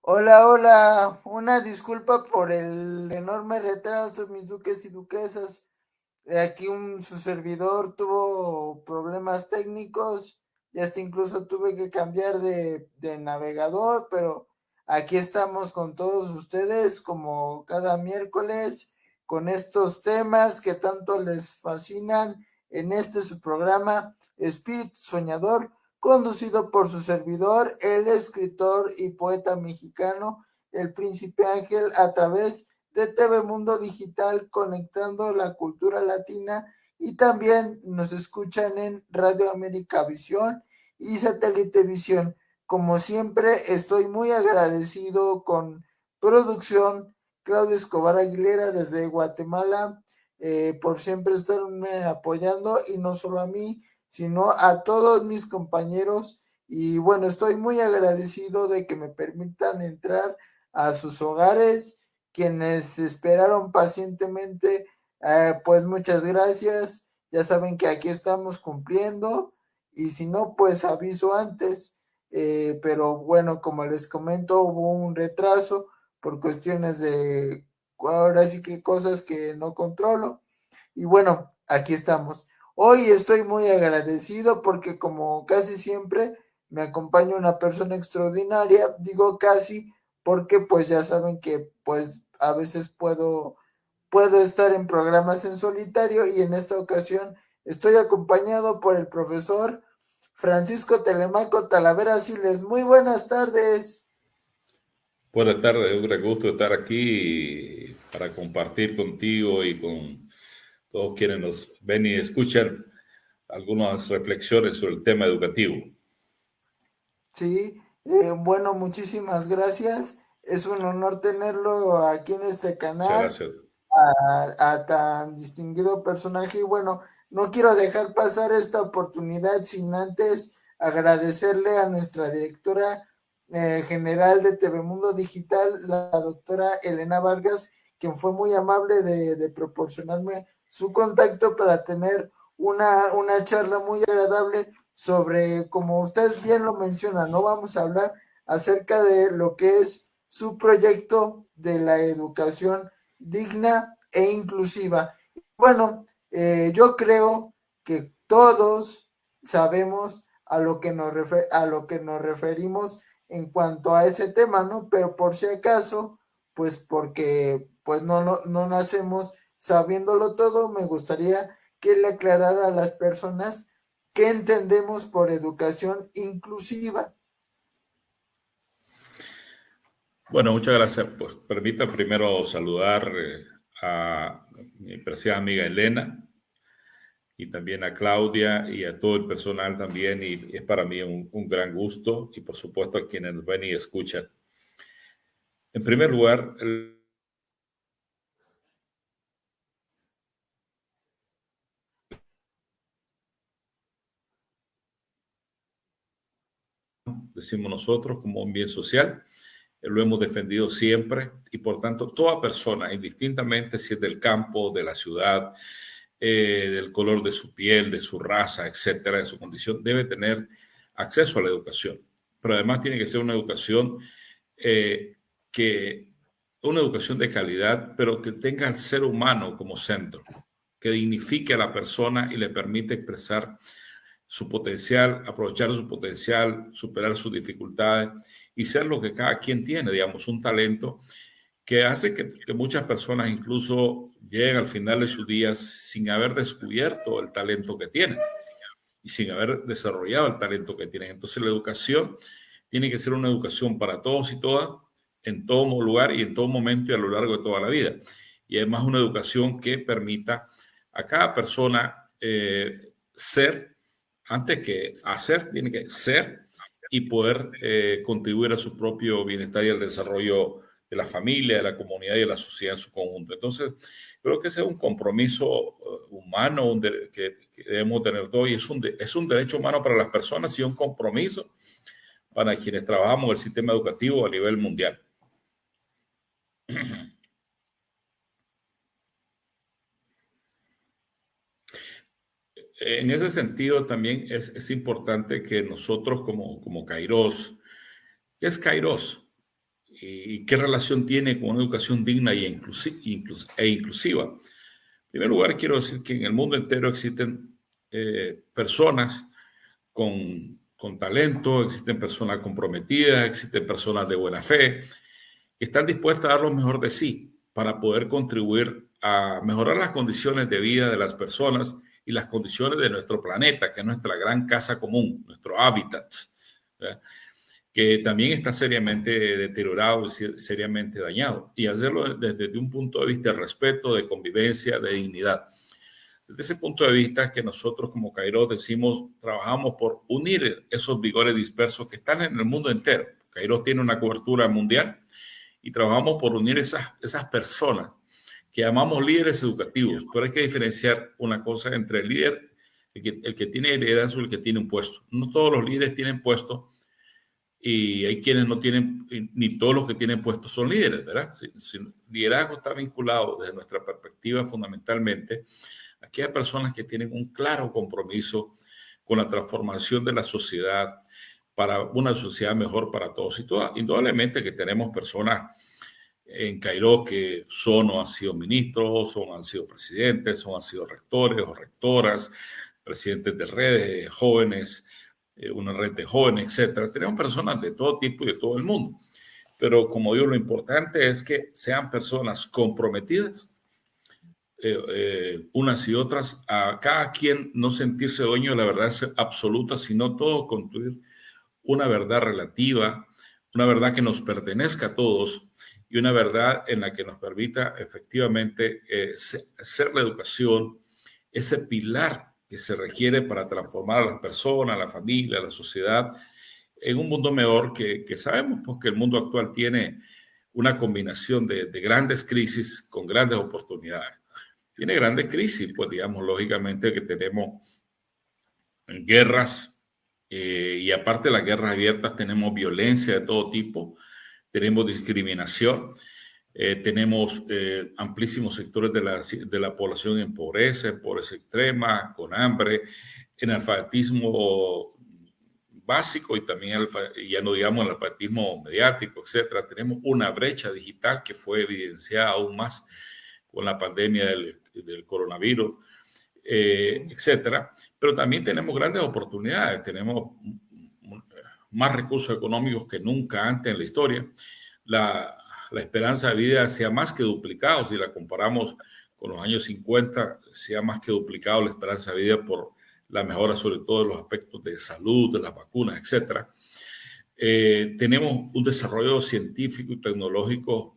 Hola, hola, una disculpa por el enorme retraso, mis duques y duquesas. Aquí su servidor tuvo problemas técnicos y hasta incluso tuve que cambiar de navegador, pero aquí estamos con todos ustedes como cada miércoles con estos temas que tanto les fascinan en este su programa Espíritu Soñador, conducido por su servidor, el escritor y poeta mexicano, el Príncipe Ángel, a través de TV Mundo Digital, conectando la cultura latina, y también nos escuchan en Radio América Visión y Satélite Visión. Como siempre, estoy muy agradecido con producción Claudio Escobar Aguilera desde Guatemala, por siempre estarme apoyando, y no solo a mí, sino a todos mis compañeros. Y bueno, estoy muy agradecido de que me permitan entrar a sus hogares. Quienes esperaron pacientemente, pues muchas gracias. Ya saben que aquí estamos cumpliendo, y si no, pues aviso antes. Pero bueno, como les comento, hubo un retraso por cuestiones de, ahora sí que cosas que no controlo. Y bueno, aquí estamos. Hoy estoy muy agradecido porque, como casi siempre, me acompaña una persona extraordinaria. Digo casi porque pues ya saben que pues a veces puedo estar en programas en solitario, y en esta ocasión estoy acompañado por el profesor Francisco Telemaco Talavera Siles. Muy buenas tardes. Buenas tardes, un gran gusto estar aquí para compartir contigo y con todos quienes nos ven y escuchan algunas reflexiones sobre el tema educativo. Sí, bueno, muchísimas gracias. Es un honor tenerlo aquí en este Muchas canal, gracias. a tan distinguido personaje. Y bueno, no quiero dejar pasar esta oportunidad sin antes agradecerle a nuestra directora general de TV Mundo Digital, la doctora Elena Vargas, quien fue muy amable de proporcionarme su contacto para tener una charla muy agradable sobre, como usted bien lo menciona, no vamos a hablar acerca de lo que es su proyecto de la educación digna e inclusiva. Bueno, yo creo que todos sabemos a lo que nos referimos en cuanto a ese tema, ¿no? Pero por si acaso, pues porque pues no nacemos sabiéndolo todo, me gustaría que le aclarara a las personas qué entendemos por educación inclusiva. Bueno, muchas gracias. Pues permita primero saludar a mi preciada amiga Elena y también a Claudia y a todo el personal también. Y es para mí un gran gusto y por supuesto a quienes nos ven y escuchan. En primer lugar, decimos nosotros como un bien social. Lo hemos defendido siempre y por tanto toda persona, indistintamente si es del campo, de la ciudad, del color de su piel, de su raza, etcétera, de su condición, debe tener acceso a la educación. Pero además tiene que ser una educación eh, que una educación de calidad, pero que tenga al ser humano como centro, que dignifique a la persona y le permite expresar su potencial, aprovechar su potencial, superar sus dificultades y ser lo que cada quien tiene, digamos, un talento que hace que muchas personas incluso lleguen al final de sus días sin haber descubierto el talento que tienen y sin haber desarrollado el talento que tienen. Entonces la educación tiene que ser una educación para todos y todas, en todo lugar y en todo momento y a lo largo de toda la vida. Y además una educación que permita a cada persona ser, antes que hacer, tiene que ser y poder contribuir a su propio bienestar y al desarrollo de la familia, de la comunidad y de la sociedad en su conjunto. Entonces, creo que ese es un compromiso humano que debemos tener todos y es un derecho humano para las personas y un compromiso para quienes trabajamos en el sistema educativo a nivel mundial. En ese sentido, también es importante que nosotros como Kairos, ¿qué es Kairos? y qué relación tiene con una educación digna e inclusiva. En primer lugar, quiero decir que en el mundo entero existen personas con talento, existen personas comprometidas, existen personas de buena fe, que están dispuestas a dar lo mejor de sí para poder contribuir a mejorar las condiciones de vida de las personas y las condiciones de nuestro planeta, que es nuestra gran casa común, nuestro hábitat, ¿verdad? Que también está seriamente deteriorado y seriamente dañado. Y hacerlo desde un punto de vista de respeto, de convivencia, de dignidad. Desde ese punto de vista es que nosotros como Kairos decimos, trabajamos por unir esos vigores dispersos que están en el mundo entero. Kairos tiene una cobertura mundial y trabajamos por unir esas personas que llamamos líderes educativos, pero hay que diferenciar una cosa entre el líder, el que tiene liderazgo y el que tiene un puesto. No todos los líderes tienen puesto y hay quienes no tienen, ni todos los que tienen puestos son líderes, ¿verdad? Si liderazgo está vinculado desde nuestra perspectiva fundamentalmente a aquellas personas que tienen un claro compromiso con la transformación de la sociedad para una sociedad mejor para todos y todas. Indudablemente que tenemos personas en Kairos que son o han sido ministros, o han sido presidentes, o han sido rectores o rectoras, presidentes de redes, jóvenes, una red de jóvenes, etcétera. Tenemos personas de todo tipo y de todo el mundo. Pero como digo, lo importante es que sean personas comprometidas, unas y otras, a cada quien no sentirse dueño de la verdad absoluta, sino todo construir una verdad relativa, una verdad que nos pertenezca a todos y una verdad en la que nos permita efectivamente ser la educación ese pilar que se requiere para transformar a las personas, a la familia, a la sociedad, en un mundo mejor que sabemos pues, que el mundo actual tiene una combinación de grandes crisis con grandes oportunidades. Tiene grandes crisis, pues digamos, lógicamente que tenemos guerras, y aparte de las guerras abiertas tenemos violencia de todo tipo, tenemos discriminación, tenemos amplísimos sectores de la población en pobreza extrema, con hambre, en alfabetismo básico y también ya no digamos el alfabetismo mediático, etcétera. Tenemos una brecha digital que fue evidenciada aún más con la pandemia del coronavirus, etcétera. Pero también tenemos grandes oportunidades, tenemos más recursos económicos que nunca antes en la historia. La esperanza de vida se ha más que duplicado, si la comparamos con los años 50, se ha más que duplicado la esperanza de vida por la mejora sobre todo de los aspectos de salud, de las vacunas, etcétera. Tenemos un desarrollo científico y tecnológico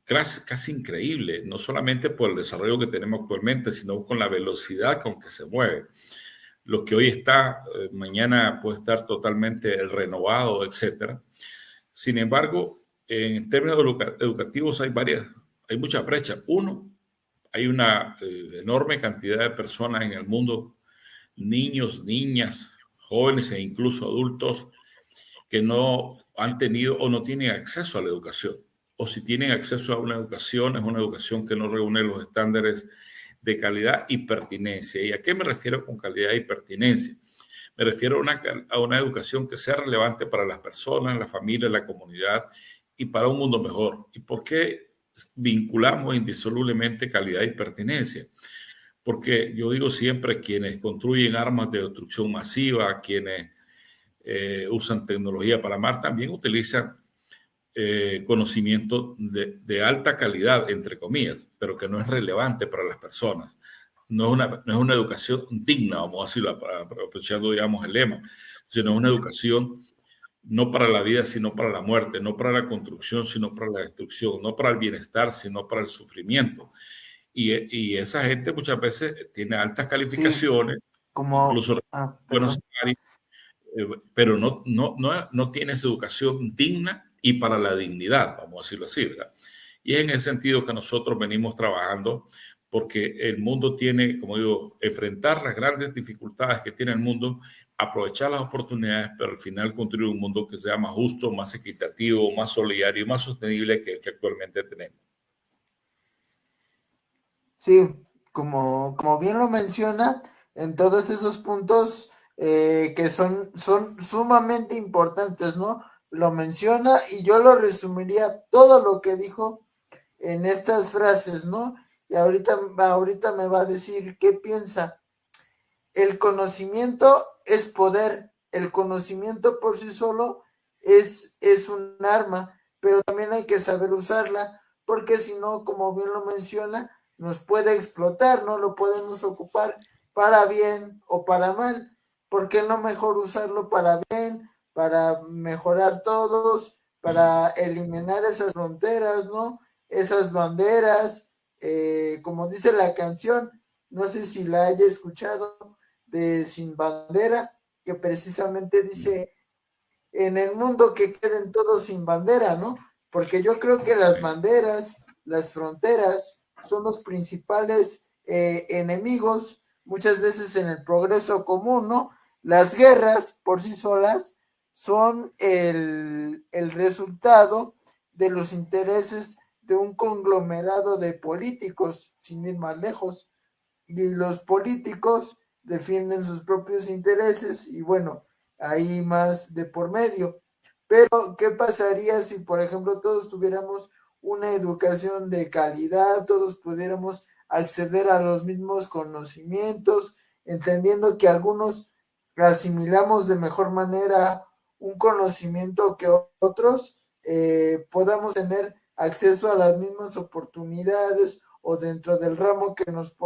casi increíble, no solamente por el desarrollo que tenemos actualmente, sino con la velocidad con que se mueve. Lo que hoy está, mañana puede estar totalmente renovado, etcétera. Sin embargo, en términos educativos hay muchas brechas. Uno, hay una enorme cantidad de personas en el mundo, niños, niñas, jóvenes e incluso adultos, que no han tenido o no tienen acceso a la educación. O si tienen acceso a una educación, es una educación que no reúne los estándares de calidad y pertinencia. ¿Y a qué me refiero con calidad y pertinencia? Me refiero a una educación que sea relevante para las personas, la familia, la comunidad y para un mundo mejor. ¿Y por qué vinculamos indisolublemente calidad y pertinencia? Porque yo digo siempre, quienes construyen armas de destrucción masiva, quienes usan tecnología para amar, también utilizan conocimiento de alta calidad, entre comillas, pero que no es relevante para las personas. No es una educación digna, vamos a decirlo, aprovechando, digamos, el lema, sino una educación no para la vida, sino para la muerte, no para la construcción, sino para la destrucción, no para el bienestar, sino para el sufrimiento. Y esa gente muchas veces tiene altas calificaciones, Sí, como, incluso buenos perdón. salarios, pero no tienes educación digna y para la dignidad, vamos a decirlo así, ¿verdad? Y es en ese sentido que nosotros venimos trabajando, porque el mundo tiene, como digo, enfrentar las grandes dificultades que tiene el mundo, aprovechar las oportunidades, pero al final construir un mundo que sea más justo, más equitativo, más solidario y más sostenible que el que actualmente tenemos. Sí, como bien lo menciona, en todos esos puntos que son sumamente importantes, ¿no? lo menciona y yo lo resumiría todo lo que dijo en estas frases, ¿no? Y ahorita me va a decir qué piensa. El conocimiento es poder, el conocimiento por sí solo es un arma, pero también hay que saber usarla, porque si no, como bien lo menciona, nos puede explotar, ¿no? Lo podemos ocupar para bien o para mal. ¿Por qué no mejor usarlo para bien, para mejorar todos, para eliminar esas fronteras, ¿no? Esas banderas, como dice la canción, no sé si la haya escuchado, de Sin Bandera, que precisamente dice, en el mundo que queden todos sin bandera, ¿no? Porque yo creo que las banderas, las fronteras, son los principales enemigos, muchas veces en el progreso común, ¿no? Las guerras por sí solas son el resultado de los intereses de un conglomerado de políticos, sin ir más lejos, y los políticos defienden sus propios intereses y bueno, hay más de por medio. Pero, ¿qué pasaría si, por ejemplo, todos tuviéramos una educación de calidad, todos pudiéramos acceder a los mismos conocimientos, entendiendo que algunos asimilamos de mejor manera un conocimiento que otros, podamos tener acceso a las mismas oportunidades o dentro del ramo que nos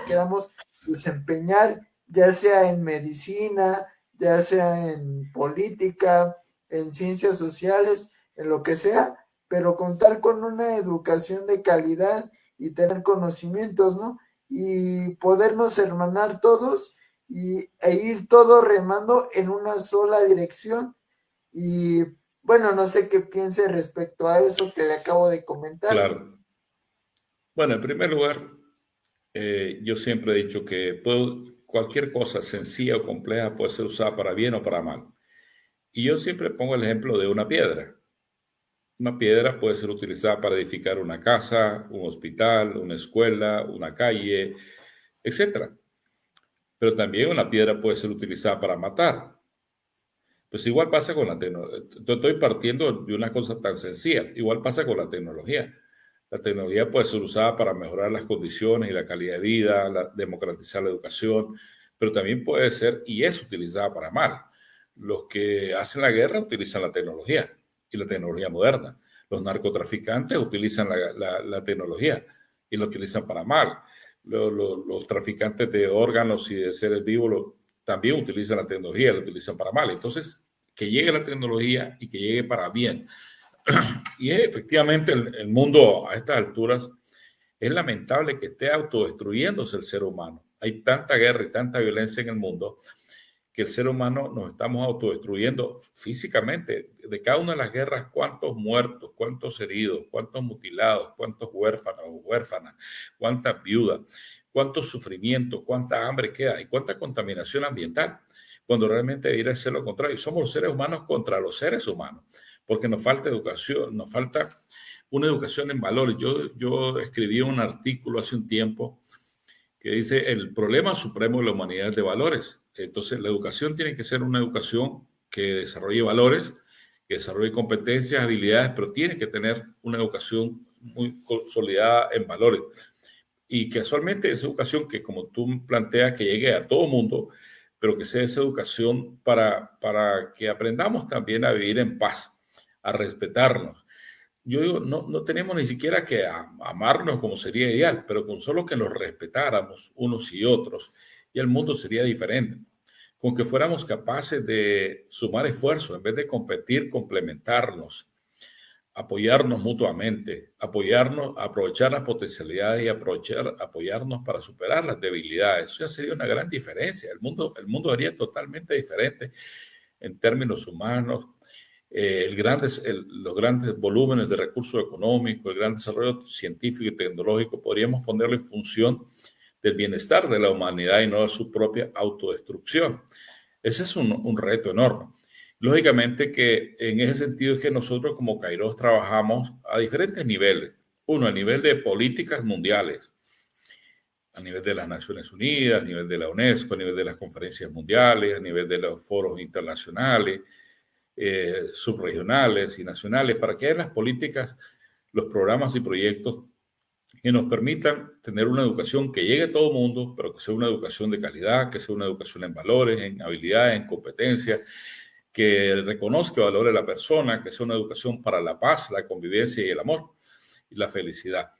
queramos desempeñar, ya sea en medicina, ya sea en política, en ciencias sociales, en lo que sea, pero contar con una educación de calidad y tener conocimientos, ¿no? Y podernos hermanar todos e ir todos remando en una sola dirección. Y bueno, no sé qué piense respecto a eso que le acabo de comentar. Claro. Bueno, en primer lugar, yo siempre he dicho que cualquier cosa sencilla o compleja puede ser usada para bien o para mal. Y yo siempre pongo el ejemplo de una piedra. Una piedra puede ser utilizada para edificar una casa, un hospital, una escuela, una calle, etcétera. Pero también una piedra puede ser utilizada para matar. Pues igual pasa con la tecnología. Estoy partiendo de una cosa tan sencilla. Igual pasa con la tecnología. La tecnología puede ser usada para mejorar las condiciones y la calidad de vida, democratizar la educación, pero también puede ser y es utilizada para mal. Los que hacen la guerra utilizan la tecnología y la tecnología moderna. Los narcotraficantes utilizan la tecnología y la utilizan para mal. Los traficantes de órganos y de seres vivos también utilizan la tecnología, la utilizan para mal. Entonces, que llegue la tecnología y que llegue para bien. Y efectivamente el mundo a estas alturas es lamentable que esté autodestruyéndose el ser humano. Hay tanta guerra y tanta violencia en el mundo que el ser humano nos estamos autodestruyendo físicamente. De cada una de las guerras, cuántos muertos, cuántos heridos, cuántos mutilados, cuántos huérfanos o huérfanas, cuántas viudas, cuánto sufrimiento, cuánta hambre queda y cuánta contaminación ambiental, cuando realmente debería ser lo contrario. Somos los seres humanos contra los seres humanos, porque nos falta educación, nos falta una educación en valores. Yo escribí un artículo hace un tiempo que dice el problema supremo de la humanidad es de valores. Entonces, la educación tiene que ser una educación que desarrolle valores, que desarrolle competencias, habilidades, pero tiene que tener una educación muy consolidada en valores. Y casualmente esa educación que, como tú planteas, que llegue a todo mundo, pero que sea esa educación para que aprendamos también a vivir en paz, a respetarnos. Yo digo, no tenemos ni siquiera que amarnos como sería ideal, pero con solo que nos respetáramos unos y otros, y el mundo sería diferente. Con que fuéramos capaces de sumar esfuerzos en vez de competir, complementarnos, apoyarnos mutuamente, apoyarnos, aprovechar las potencialidades y apoyarnos para superar las debilidades. Eso ya sería una gran diferencia. El mundo sería totalmente diferente en términos humanos, los grandes volúmenes de recursos económicos, el gran desarrollo científico y tecnológico, podríamos ponerlo en función del bienestar de la humanidad y no de su propia autodestrucción. Ese es un reto enorme. Lógicamente que en ese sentido es que nosotros como Kairos trabajamos a diferentes niveles. Uno, a nivel de políticas mundiales, a nivel de las Naciones Unidas, a nivel de la UNESCO, a nivel de las conferencias mundiales, a nivel de los foros internacionales, subregionales y nacionales, para que haya las políticas, los programas y proyectos que nos permitan tener una educación que llegue a todo el mundo, pero que sea una educación de calidad, que sea una educación en valores, en habilidades, en competencias, que reconozca y valore a la persona, que sea una educación para la paz, la convivencia y el amor y la felicidad.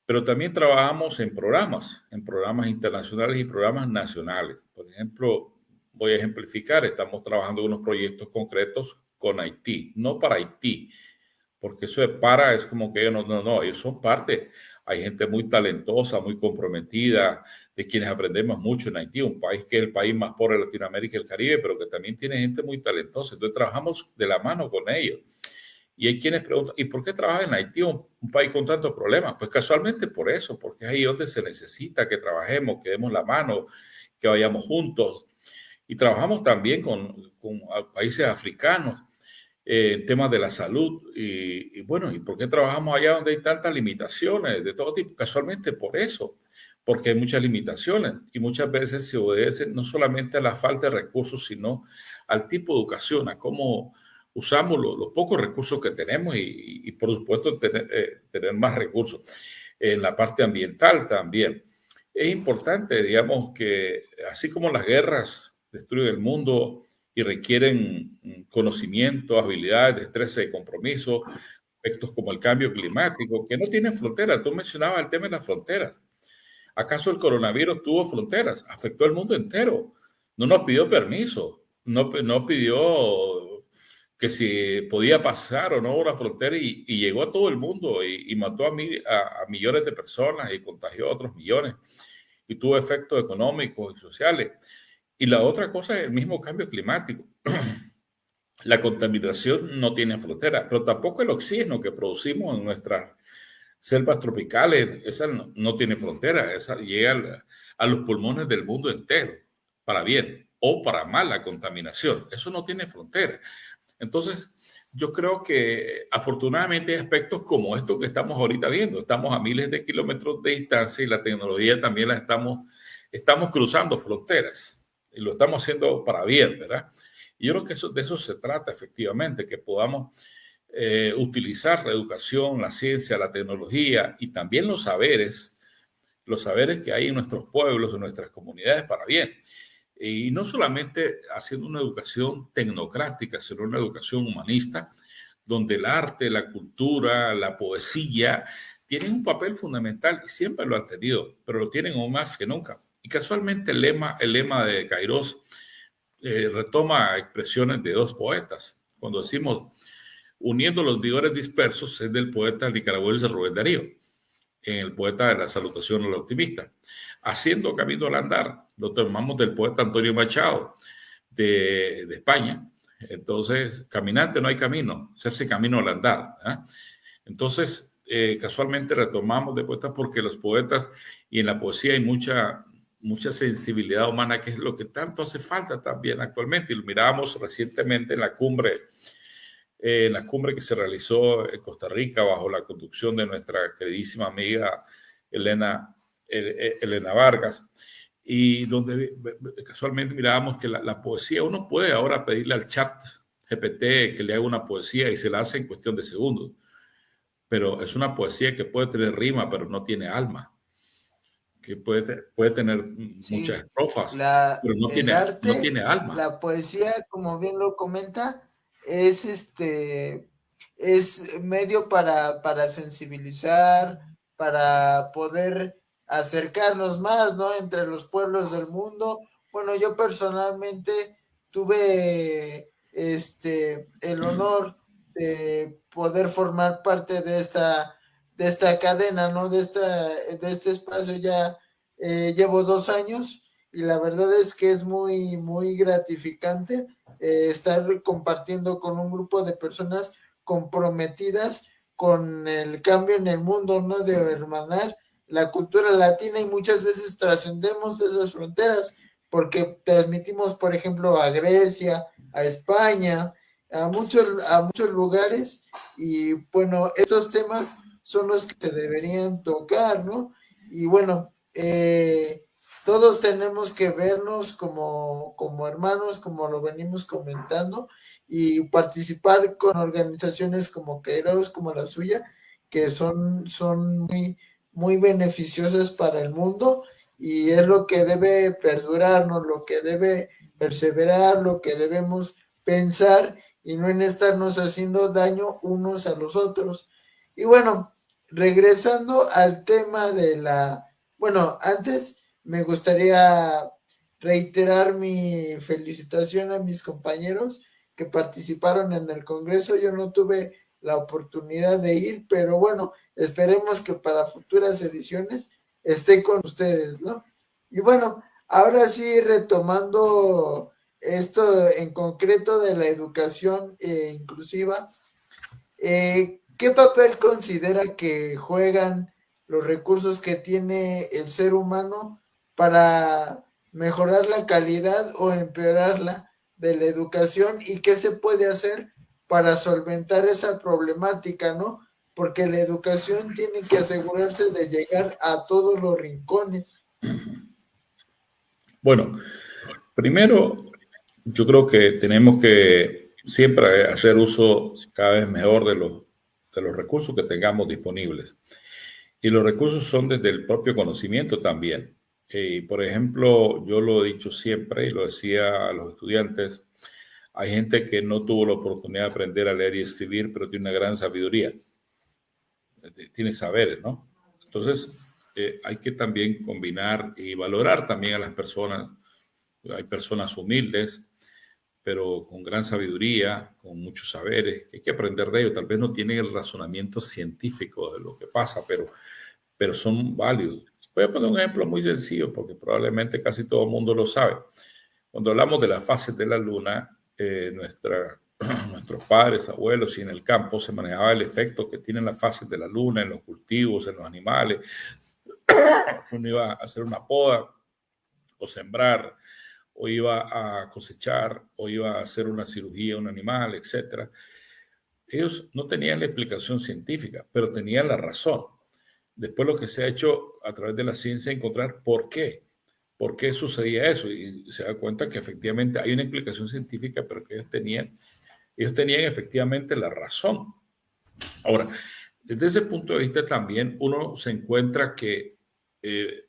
Pero también trabajamos en programas internacionales y programas nacionales. Por ejemplo, voy a ejemplificar, estamos trabajando en unos proyectos concretos con Haití, no para Haití, porque eso es como que no, ellos son parte. Hay gente muy talentosa, muy comprometida, de quienes aprendemos mucho en Haití, un país que es el país más pobre de Latinoamérica y el Caribe, pero que también tiene gente muy talentosa. Entonces trabajamos de la mano con ellos. Y hay quienes preguntan, ¿y por qué trabaja en Haití, un país con tantos problemas? Pues casualmente por eso, porque es ahí donde se necesita que trabajemos, que demos la mano, que vayamos juntos. Y trabajamos también con países africanos en temas de la salud. Y bueno, ¿y por qué trabajamos allá donde hay tantas limitaciones de todo tipo? Casualmente por eso, porque hay muchas limitaciones y muchas veces se obedece no solamente a la falta de recursos, sino al tipo de educación, a cómo usamos los pocos recursos que tenemos y por supuesto tener más recursos. En la parte ambiental también. Es importante, digamos, que así como las guerras destruyen el mundo y requieren conocimiento, habilidades, destreza y compromiso, aspectos como el cambio climático, que no tienen fronteras. Tú mencionabas el tema de las fronteras. ¿Acaso el coronavirus tuvo fronteras? Afectó al mundo entero. No nos pidió permiso, no pidió que si podía pasar o no una frontera y llegó a todo el mundo y mató a millones de personas y contagió a otros millones y tuvo efectos económicos y sociales. Y la otra cosa es el mismo cambio climático. La contaminación no tiene frontera, pero tampoco el oxígeno que producimos en nuestras selvas tropicales, esa no tiene frontera, esa llega a los pulmones del mundo entero, para bien o para mal la contaminación, eso no tiene frontera. Entonces, yo creo que afortunadamente hay aspectos como estos que estamos ahorita viendo, estamos a miles de kilómetros de distancia y la tecnología también la estamos cruzando fronteras y lo estamos haciendo para bien, ¿verdad? Y yo creo que de eso se trata efectivamente, que podamos utilizar la educación, la ciencia, la tecnología y también los saberes que hay en nuestros pueblos, en nuestras comunidades para bien. Y no solamente haciendo una educación tecnocrática, sino una educación humanista, donde el arte, la cultura, la poesía tienen un papel fundamental y siempre lo han tenido, pero lo tienen aún más que nunca. Y casualmente el lema de Kairos retoma expresiones de dos poetas. Cuando decimos uniendo los vigores dispersos, es del poeta nicaragüense Rubén Darío, en el poeta de la salutación al optimista. Haciendo camino al andar, lo tomamos del poeta Antonio Machado de España. Entonces, caminante no hay camino, se hace camino al andar. ¿eh? Entonces, casualmente retomamos de poetas porque los poetas y en la poesía hay mucha sensibilidad humana, que es lo que tanto hace falta también actualmente. Y lo mirábamos recientemente en la cumbre que se realizó en Costa Rica bajo la conducción de nuestra queridísima amiga Elena Vargas, y donde casualmente mirábamos que la poesía, uno puede ahora pedirle al chat GPT que le haga una poesía y se la hace en cuestión de segundos, pero es una poesía que puede tener rima, pero no tiene alma, que puede tener muchas Sí, estrofas, pero el no arte, tiene alma. la poesía, como bien lo comenta, es es medio para sensibilizar, para poder acercarnos más, ¿no? Entre los pueblos del mundo. Bueno, yo personalmente tuve el honor de poder formar parte de esta cadena, ¿no? De este espacio ya llevo 2 años y la verdad es que es muy gratificante estar compartiendo con un grupo de personas comprometidas con el cambio en el mundo, ¿no? De hermanar la cultura latina y muchas veces trascendemos esas fronteras porque transmitimos, por ejemplo, a Grecia, a España, a muchos lugares y bueno, estos temas son los que se deberían tocar, ¿no? Y bueno, todos tenemos que vernos como hermanos, como lo venimos comentando, y participar con organizaciones como Kairos, como la suya, que son muy beneficiosas para el mundo y es lo que debe perdurarnos, lo que debe perseverar, lo que debemos pensar y no en estarnos haciendo daño unos a los otros. Y bueno, regresando al tema de bueno, antes me gustaría reiterar mi felicitación a mis compañeros que participaron en el Congreso. Yo no tuve la oportunidad de ir, pero bueno, esperemos que para futuras ediciones esté con ustedes, ¿no? Y bueno, ahora sí, retomando esto en concreto de la educación inclusiva, ¿qué papel considera que juegan los recursos que tiene el ser humano para mejorar la calidad o empeorarla de la educación y qué se puede hacer para solventar esa problemática, ¿no? Porque la educación tiene que asegurarse de llegar a todos los rincones. Bueno, primero, yo creo que tenemos que siempre hacer uso cada vez mejor de los recursos que tengamos disponibles. Y los recursos son desde el propio conocimiento también. Por ejemplo, yo lo he dicho siempre y lo decía a los estudiantes, hay gente que no tuvo la oportunidad de aprender a leer y escribir, pero tiene una gran sabiduría, tiene saberes, ¿no? Entonces, hay que también combinar y valorar también a las personas. Hay personas humildes, pero con gran sabiduría, con muchos saberes, que hay que aprender de ellos. Tal vez no tienen el razonamiento científico de lo que pasa, pero son válidos. Voy a poner un ejemplo muy sencillo, porque probablemente casi todo el mundo lo sabe. Cuando hablamos de las fases de la luna, nuestros padres, abuelos, y en el campo se manejaba el efecto que tienen las fases de la luna en los cultivos, en los animales. Uno iba a hacer una poda o sembrar, o iba a cosechar, o iba a hacer una cirugía a un animal, etc. Ellos no tenían la explicación científica, pero tenían la razón. Después lo que se ha hecho a través de la ciencia es encontrar por qué sucedía eso, y se da cuenta que efectivamente hay una explicación científica, pero que ellos tenían efectivamente la razón. Ahora, desde ese punto de vista también uno se encuentra que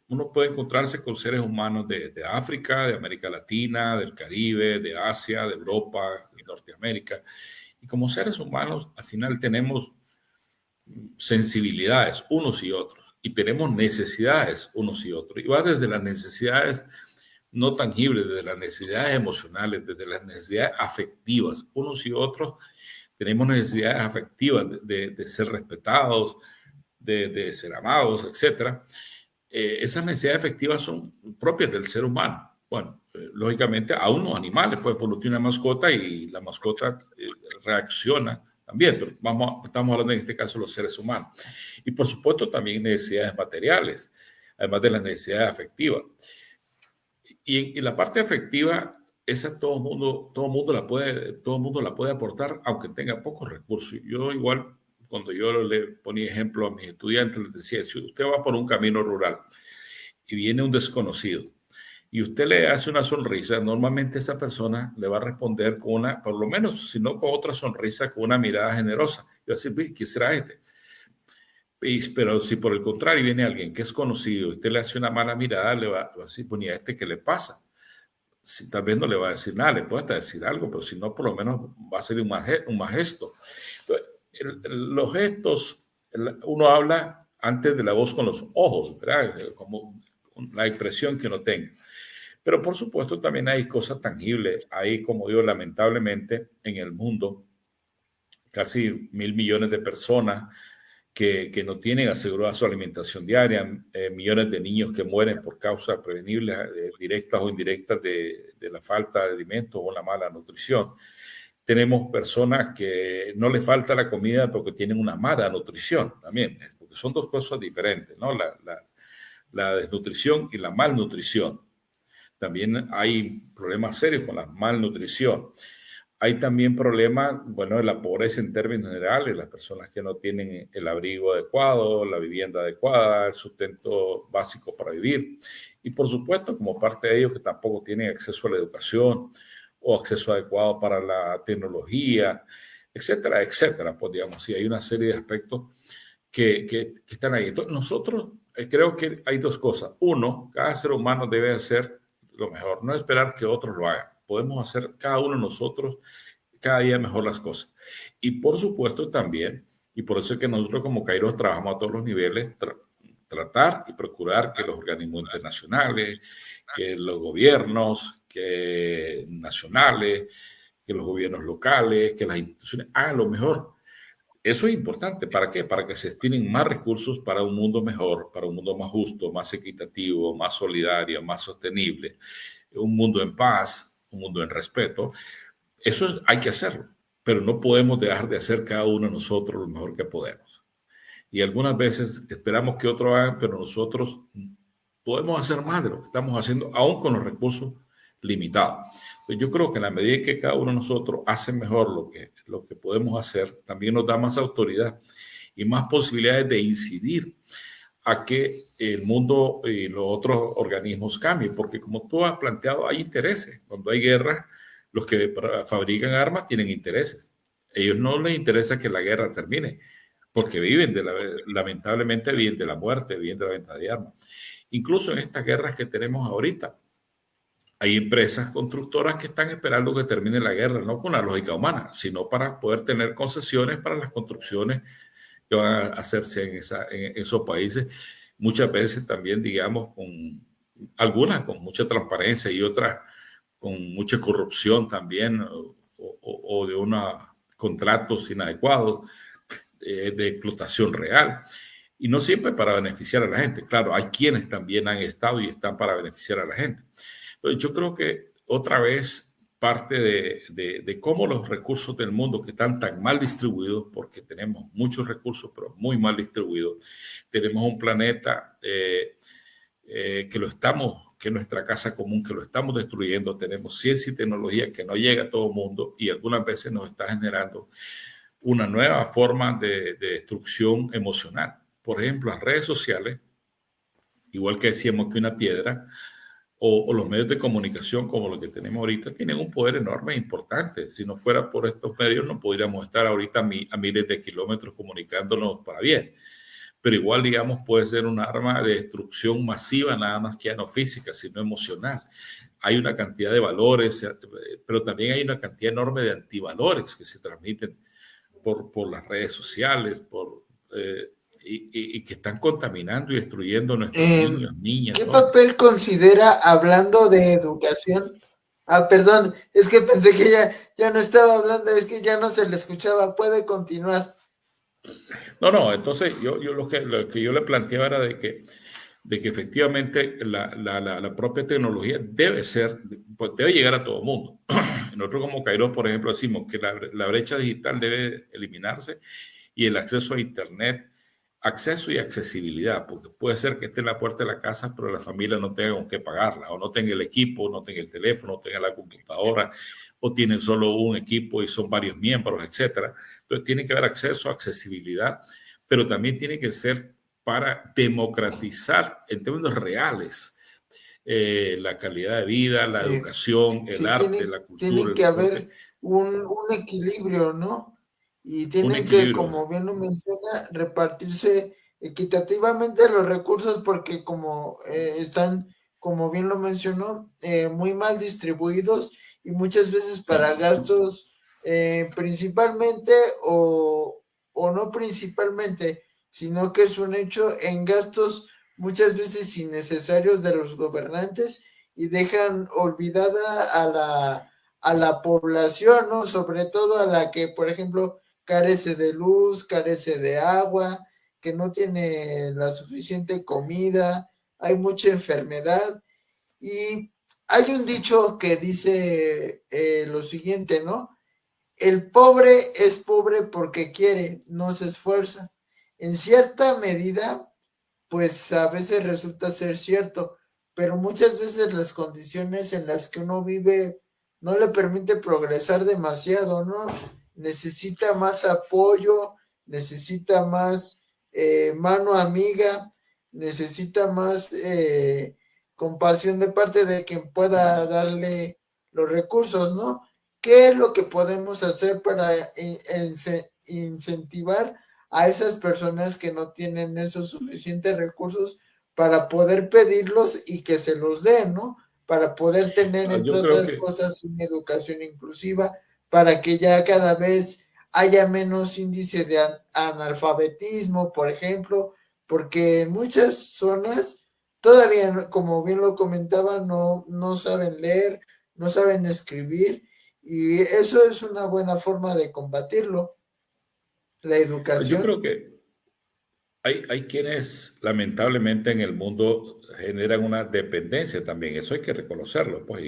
uno puede encontrarse con seres humanos de África, de América Latina, del Caribe, de Asia, de Europa, de Norteamérica. Y como seres humanos, al final tenemos sensibilidades unos y otros y tenemos necesidades unos y otros. Y va desde las necesidades no tangibles, desde las necesidades emocionales, desde las necesidades afectivas. Unos y otros tenemos necesidades afectivas de ser respetados, de ser amados, etcétera. Esas necesidades afectivas son propias del ser humano. Bueno, lógicamente a unos animales, pues por lo tiene una mascota y la mascota reacciona también, pero estamos hablando en este caso de los seres humanos. Y por supuesto también necesidades materiales, además de las necesidades afectivas. Y la parte afectiva, esa todo el mundo la puede aportar, aunque tenga pocos recursos. Yo igual, cuando yo le ponía ejemplo a mis estudiantes, les decía, si usted va por un camino rural y viene un desconocido y usted le hace una sonrisa, normalmente esa persona le va a responder con una, por lo menos, si no con otra sonrisa, con una mirada generosa. Y va a decir, ¿qué será este? Pero si por el contrario viene alguien que es conocido y usted le hace una mala mirada, le va a decir, pues, ¿y a este qué le pasa? Si, tal vez no le va a decir nada, le puede hasta decir algo, pero si no, por lo menos va a ser un mal gesto. Entonces, los gestos, uno habla antes de la voz con los ojos, ¿verdad? Como la expresión que uno tenga. Pero por supuesto también hay cosas tangibles. Hay, como digo, lamentablemente en el mundo, casi 1.000 millones de personas que no tienen asegurada su alimentación diaria, millones de niños que mueren por causas prevenibles directas o indirectas de la falta de alimentos o la mala nutrición. Tenemos personas que no les falta la comida porque tienen una mala nutrición también, porque son dos cosas diferentes, ¿no? La desnutrición y la malnutrición. También hay problemas serios con la malnutrición. Hay también problemas, bueno, de la pobreza en términos generales, las personas que no tienen el abrigo adecuado, la vivienda adecuada, el sustento básico para vivir. Y por supuesto, como parte de ellos que tampoco tienen acceso a la educación o acceso adecuado para la tecnología, etcétera, etcétera. Pues digamos, sí, hay una serie de aspectos que están ahí. Entonces, nosotros creo que hay dos cosas. Uno, cada ser humano debe hacer lo mejor, no esperar que otros lo hagan. Podemos hacer cada uno de nosotros cada día mejor las cosas. Y por supuesto también, y por eso es que nosotros como Kairos trabajamos a todos los niveles, tratar y procurar que los organismos internacionales, que los gobiernos que nacionales, que los gobiernos locales, que las instituciones hagan lo mejor. Eso es importante. ¿Para qué? Para que se destinen más recursos para un mundo mejor, para un mundo más justo, más equitativo, más solidario, más sostenible, un mundo en paz, un mundo en respeto. Eso hay que hacerlo, pero no podemos dejar de hacer cada uno de nosotros lo mejor que podemos. Y algunas veces esperamos que otros hagan, pero nosotros podemos hacer más de lo que estamos haciendo, aún con los recursos limitados. Entonces, yo creo que en la medida que cada uno de nosotros hace mejor lo que podemos hacer, también nos da más autoridad y más posibilidades de incidir a que el mundo y los otros organismos cambien, porque como tú has planteado, hay intereses. Cuando hay guerra, los que fabrican armas tienen intereses. A ellos no les interesa que la guerra termine, porque lamentablemente viven de la muerte, viven de la venta de armas. Incluso en estas guerras que tenemos ahorita, hay empresas constructoras que están esperando que termine la guerra, no con la lógica humana, sino para poder tener concesiones para las construcciones que van a hacerse en esos países, muchas veces también, digamos, algunas con mucha transparencia y otras con mucha corrupción también, o de contratos inadecuados, de explotación real. Y no siempre para beneficiar a la gente. Claro, hay quienes también han estado y están para beneficiar a la gente. Pero yo creo que otra vez parte de cómo los recursos del mundo que están tan mal distribuidos, porque tenemos muchos recursos, pero muy mal distribuidos, tenemos un planeta que es nuestra casa común, que lo estamos destruyendo, tenemos ciencia y tecnología que no llega a todo el mundo y algunas veces nos está generando una nueva forma de destrucción emocional. Por ejemplo, las redes sociales, igual que decíamos que una piedra, o los medios de comunicación como los que tenemos ahorita tienen un poder enorme e importante. Si no fuera por estos medios, no podríamos estar ahorita a miles de kilómetros comunicándonos para bien. Pero igual, digamos, puede ser un arma de destrucción masiva, nada más que ya no física, sino emocional. Hay una cantidad de valores, pero también hay una cantidad enorme de antivalores que se transmiten por las redes sociales, y que están contaminando y destruyendo a nuestros niños, niñas, ¿Qué jóvenes. papel considera, hablando de educación? Ah, perdón, es que pensé que ya no estaba hablando, es que ya no se le escuchaba. Puede continuar. No, entonces lo que yo le planteaba era de que efectivamente la propia tecnología pues debe llegar a todo el mundo. Nosotros como Kairos, por ejemplo, decimos que la brecha digital debe eliminarse y el acceso a Internet, acceso y accesibilidad, porque puede ser que esté en la puerta de la casa, pero la familia no tenga con qué pagarla, o no tenga el equipo, no tenga el teléfono, no tenga la computadora, o tienen solo un equipo y son varios miembros, etcétera. Entonces tiene que haber acceso, accesibilidad, pero también tiene que ser para democratizar en términos reales la calidad de vida, la educación, el Sí, arte, la cultura, tiene el que deporte, haber un equilibrio, ¿no? Y un tienen que, equilibrio. como bien lo menciona, repartirse equitativamente los recursos porque como están, como bien lo mencionó, muy mal distribuidos y muchas veces para gastos principalmente o no principalmente, sino que es un hecho en gastos muchas veces innecesarios de los gobernantes y dejan olvidada a la población, ¿no? Sobre todo a la que, por ejemplo, carece de luz, carece de agua, que no tiene la suficiente comida, hay mucha enfermedad. Y hay un dicho que dice lo siguiente, ¿no? El pobre es pobre porque quiere, no se esfuerza. En cierta medida, pues a veces resulta ser cierto, pero muchas veces las condiciones en las que uno vive no le permite progresar demasiado, ¿no? Necesita más apoyo, necesita más mano amiga, necesita más compasión de parte de quien pueda darle los recursos, ¿no? ¿Qué es lo que podemos hacer para incentivar a esas personas que no tienen esos suficientes recursos para poder pedirlos y que se los den, ¿no? Para poder tener, entre Yo creo otras que cosas, una educación inclusiva, para que ya cada vez haya menos índice de analfabetismo, por ejemplo, porque en muchas zonas todavía, como bien lo comentaba, no saben leer, no saben escribir, y eso es una buena forma de combatirlo, la yo educación. creo que hay quienes lamentablemente en el mundo generan una dependencia también, eso hay que reconocerlo, pues,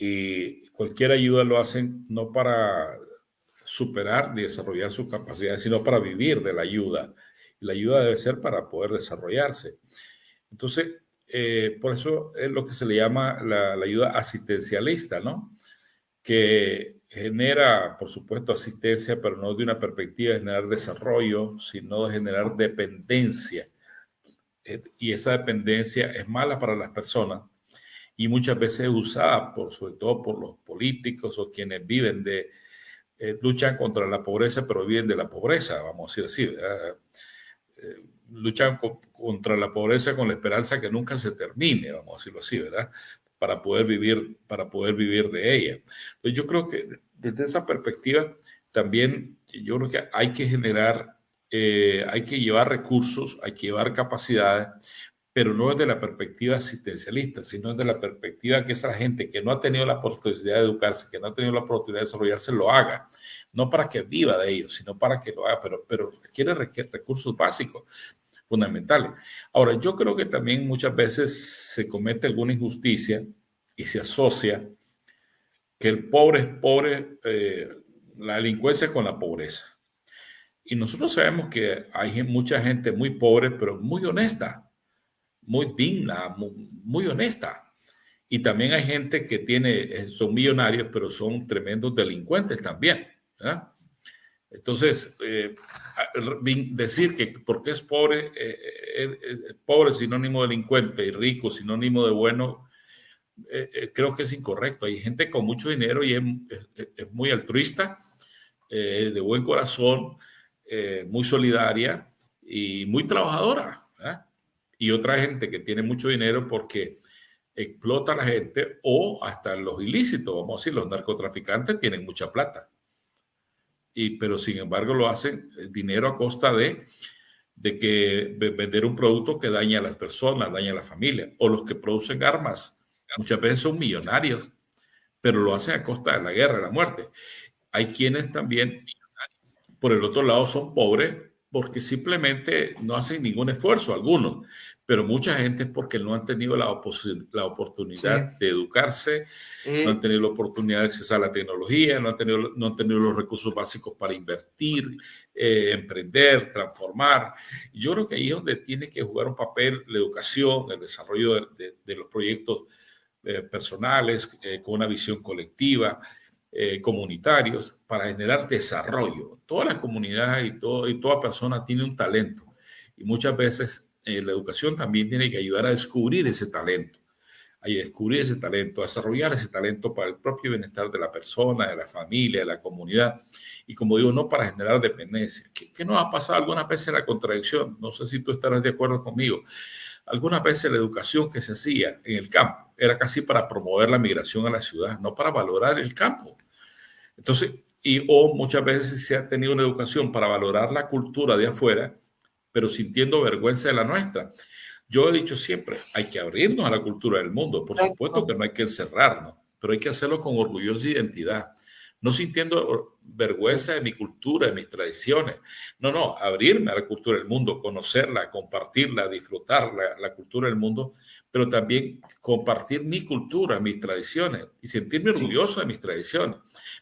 y cualquier ayuda lo hacen no para superar ni desarrollar sus capacidades, sino para vivir de la ayuda. Y la ayuda debe ser para poder desarrollarse. Entonces, por eso es lo que se le llama la ayuda asistencialista, ¿no? Que genera, por supuesto, asistencia, pero no de una perspectiva de generar desarrollo, sino de generar dependencia. Y esa dependencia es mala para las personas y muchas veces es usada, sobre todo por los políticos o quienes viven luchan contra la pobreza, pero viven de la pobreza, vamos a decir así. Luchan contra la pobreza con la esperanza que nunca se termine, vamos a decirlo así, ¿verdad? Para poder vivir de ella. Entonces yo creo que desde esa perspectiva también yo creo que hay que generar, hay que llevar recursos, hay que llevar capacidades, pero no desde la perspectiva asistencialista, sino desde la perspectiva que esa gente que no ha tenido la oportunidad de educarse, que no ha tenido la oportunidad de desarrollarse, lo haga. No para que viva de ello, sino para que lo haga, pero requiere recursos básicos fundamentales. Ahora, yo creo que también muchas veces se comete alguna injusticia y se asocia que el pobre es pobre, la delincuencia con la pobreza. Y nosotros sabemos que hay mucha gente muy pobre, pero muy honesta, muy digna, muy honesta. Y también hay gente que son millonarios, pero son tremendos delincuentes también, ¿verdad? Entonces, decir que porque es pobre, pobre sinónimo de delincuente y rico sinónimo de bueno, creo que es incorrecto. Hay gente con mucho dinero y es muy altruista, de buen corazón, muy solidaria y muy trabajadora, ¿verdad? Y otra gente que tiene mucho dinero porque explota a la gente o hasta los ilícitos, vamos a decir, los narcotraficantes tienen mucha plata. Pero sin embargo lo hacen dinero a costa de que vender un producto que daña a las personas, daña a la familia, o los que producen armas. Muchas veces son millonarios, pero lo hacen a costa de la guerra, de la muerte. Hay quienes también, por el otro lado, son pobres porque simplemente no hacen ningún esfuerzo, algunos, pero mucha gente es porque no han tenido la Sí. oportunidad de educarse, no han Eh, tenido la oportunidad de acceder a la tecnología, no han tenido los recursos básicos para invertir, emprender, transformar. Y yo creo que ahí es donde tiene que jugar un papel la educación, el desarrollo de los proyectos personales, con una visión colectiva, comunitarios, para generar desarrollo. Todas las comunidades y toda persona tiene un talento. Y muchas veces la educación también tiene que ayudar a descubrir ese talento, a descubrir ese talento, a desarrollar ese talento para el propio bienestar de la persona, de la familia, de la comunidad. Y como digo, no para generar dependencia. ¿Qué nos ha pasado algunas veces la contradicción? No sé si tú estarás de acuerdo conmigo. Algunas veces la educación que se hacía en el campo era casi para promover la migración a la ciudad, no para valorar el campo. Entonces, o muchas veces se ha tenido una educación para valorar la cultura de afuera, pero sintiendo vergüenza de la nuestra. Yo he dicho siempre, hay que abrirnos a la cultura del mundo. Por supuesto que exacto. no hay que encerrarnos, pero hay que hacerlo con orgullosa identidad, no sintiendo vergüenza de mi cultura, de mis tradiciones. No, abrirme a la cultura del mundo, conocerla, compartirla, disfrutar la cultura del mundo, pero también compartir mi cultura, mis tradiciones y sentirme Sí, orgulloso de mis tradiciones.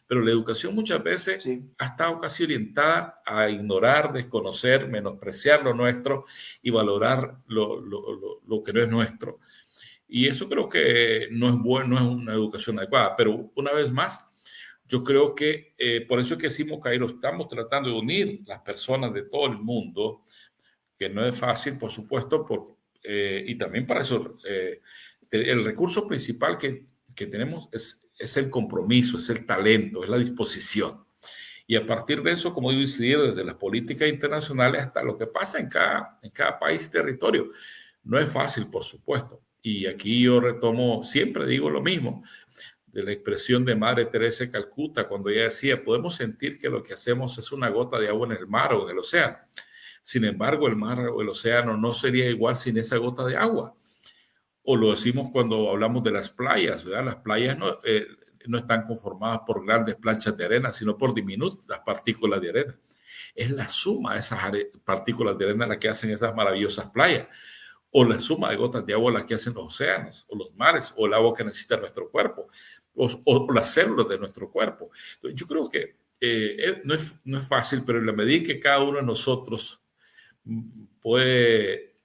Pero la educación muchas veces sí. ha estado casi orientada a ignorar, desconocer, menospreciar lo nuestro y valorar lo que no es nuestro. Y eso creo que no es bueno, no es una educación adecuada. Pero una vez más, yo creo que por eso es que decimos, Cairo, estamos tratando de unir las personas de todo el mundo, que no es fácil, por supuesto, y también para eso el recurso principal que que tenemos es el compromiso, es el talento, es la disposición. Y a partir de eso, como digo, incidir desde las políticas internacionales hasta lo que pasa en cada país y territorio. No es fácil, por supuesto. Y aquí yo retomo, siempre digo lo mismo, de la expresión de Madre Teresa de Calcuta, cuando ella decía, podemos sentir que lo que hacemos es una gota de agua en el mar o en el océano. Sin embargo, el mar o el océano no sería igual sin esa gota de agua. O lo decimos cuando hablamos de las playas, ¿verdad? Las playas no están conformadas por grandes planchas de arena, sino por diminutas partículas de arena. Es la suma de esas partículas de arena las que hacen esas maravillosas playas, o la suma de gotas de agua las que hacen los océanos, o los mares, o el agua que necesita nuestro cuerpo, o las células de nuestro cuerpo. Entonces, yo creo que no es fácil, pero en la medida que cada uno de nosotros puede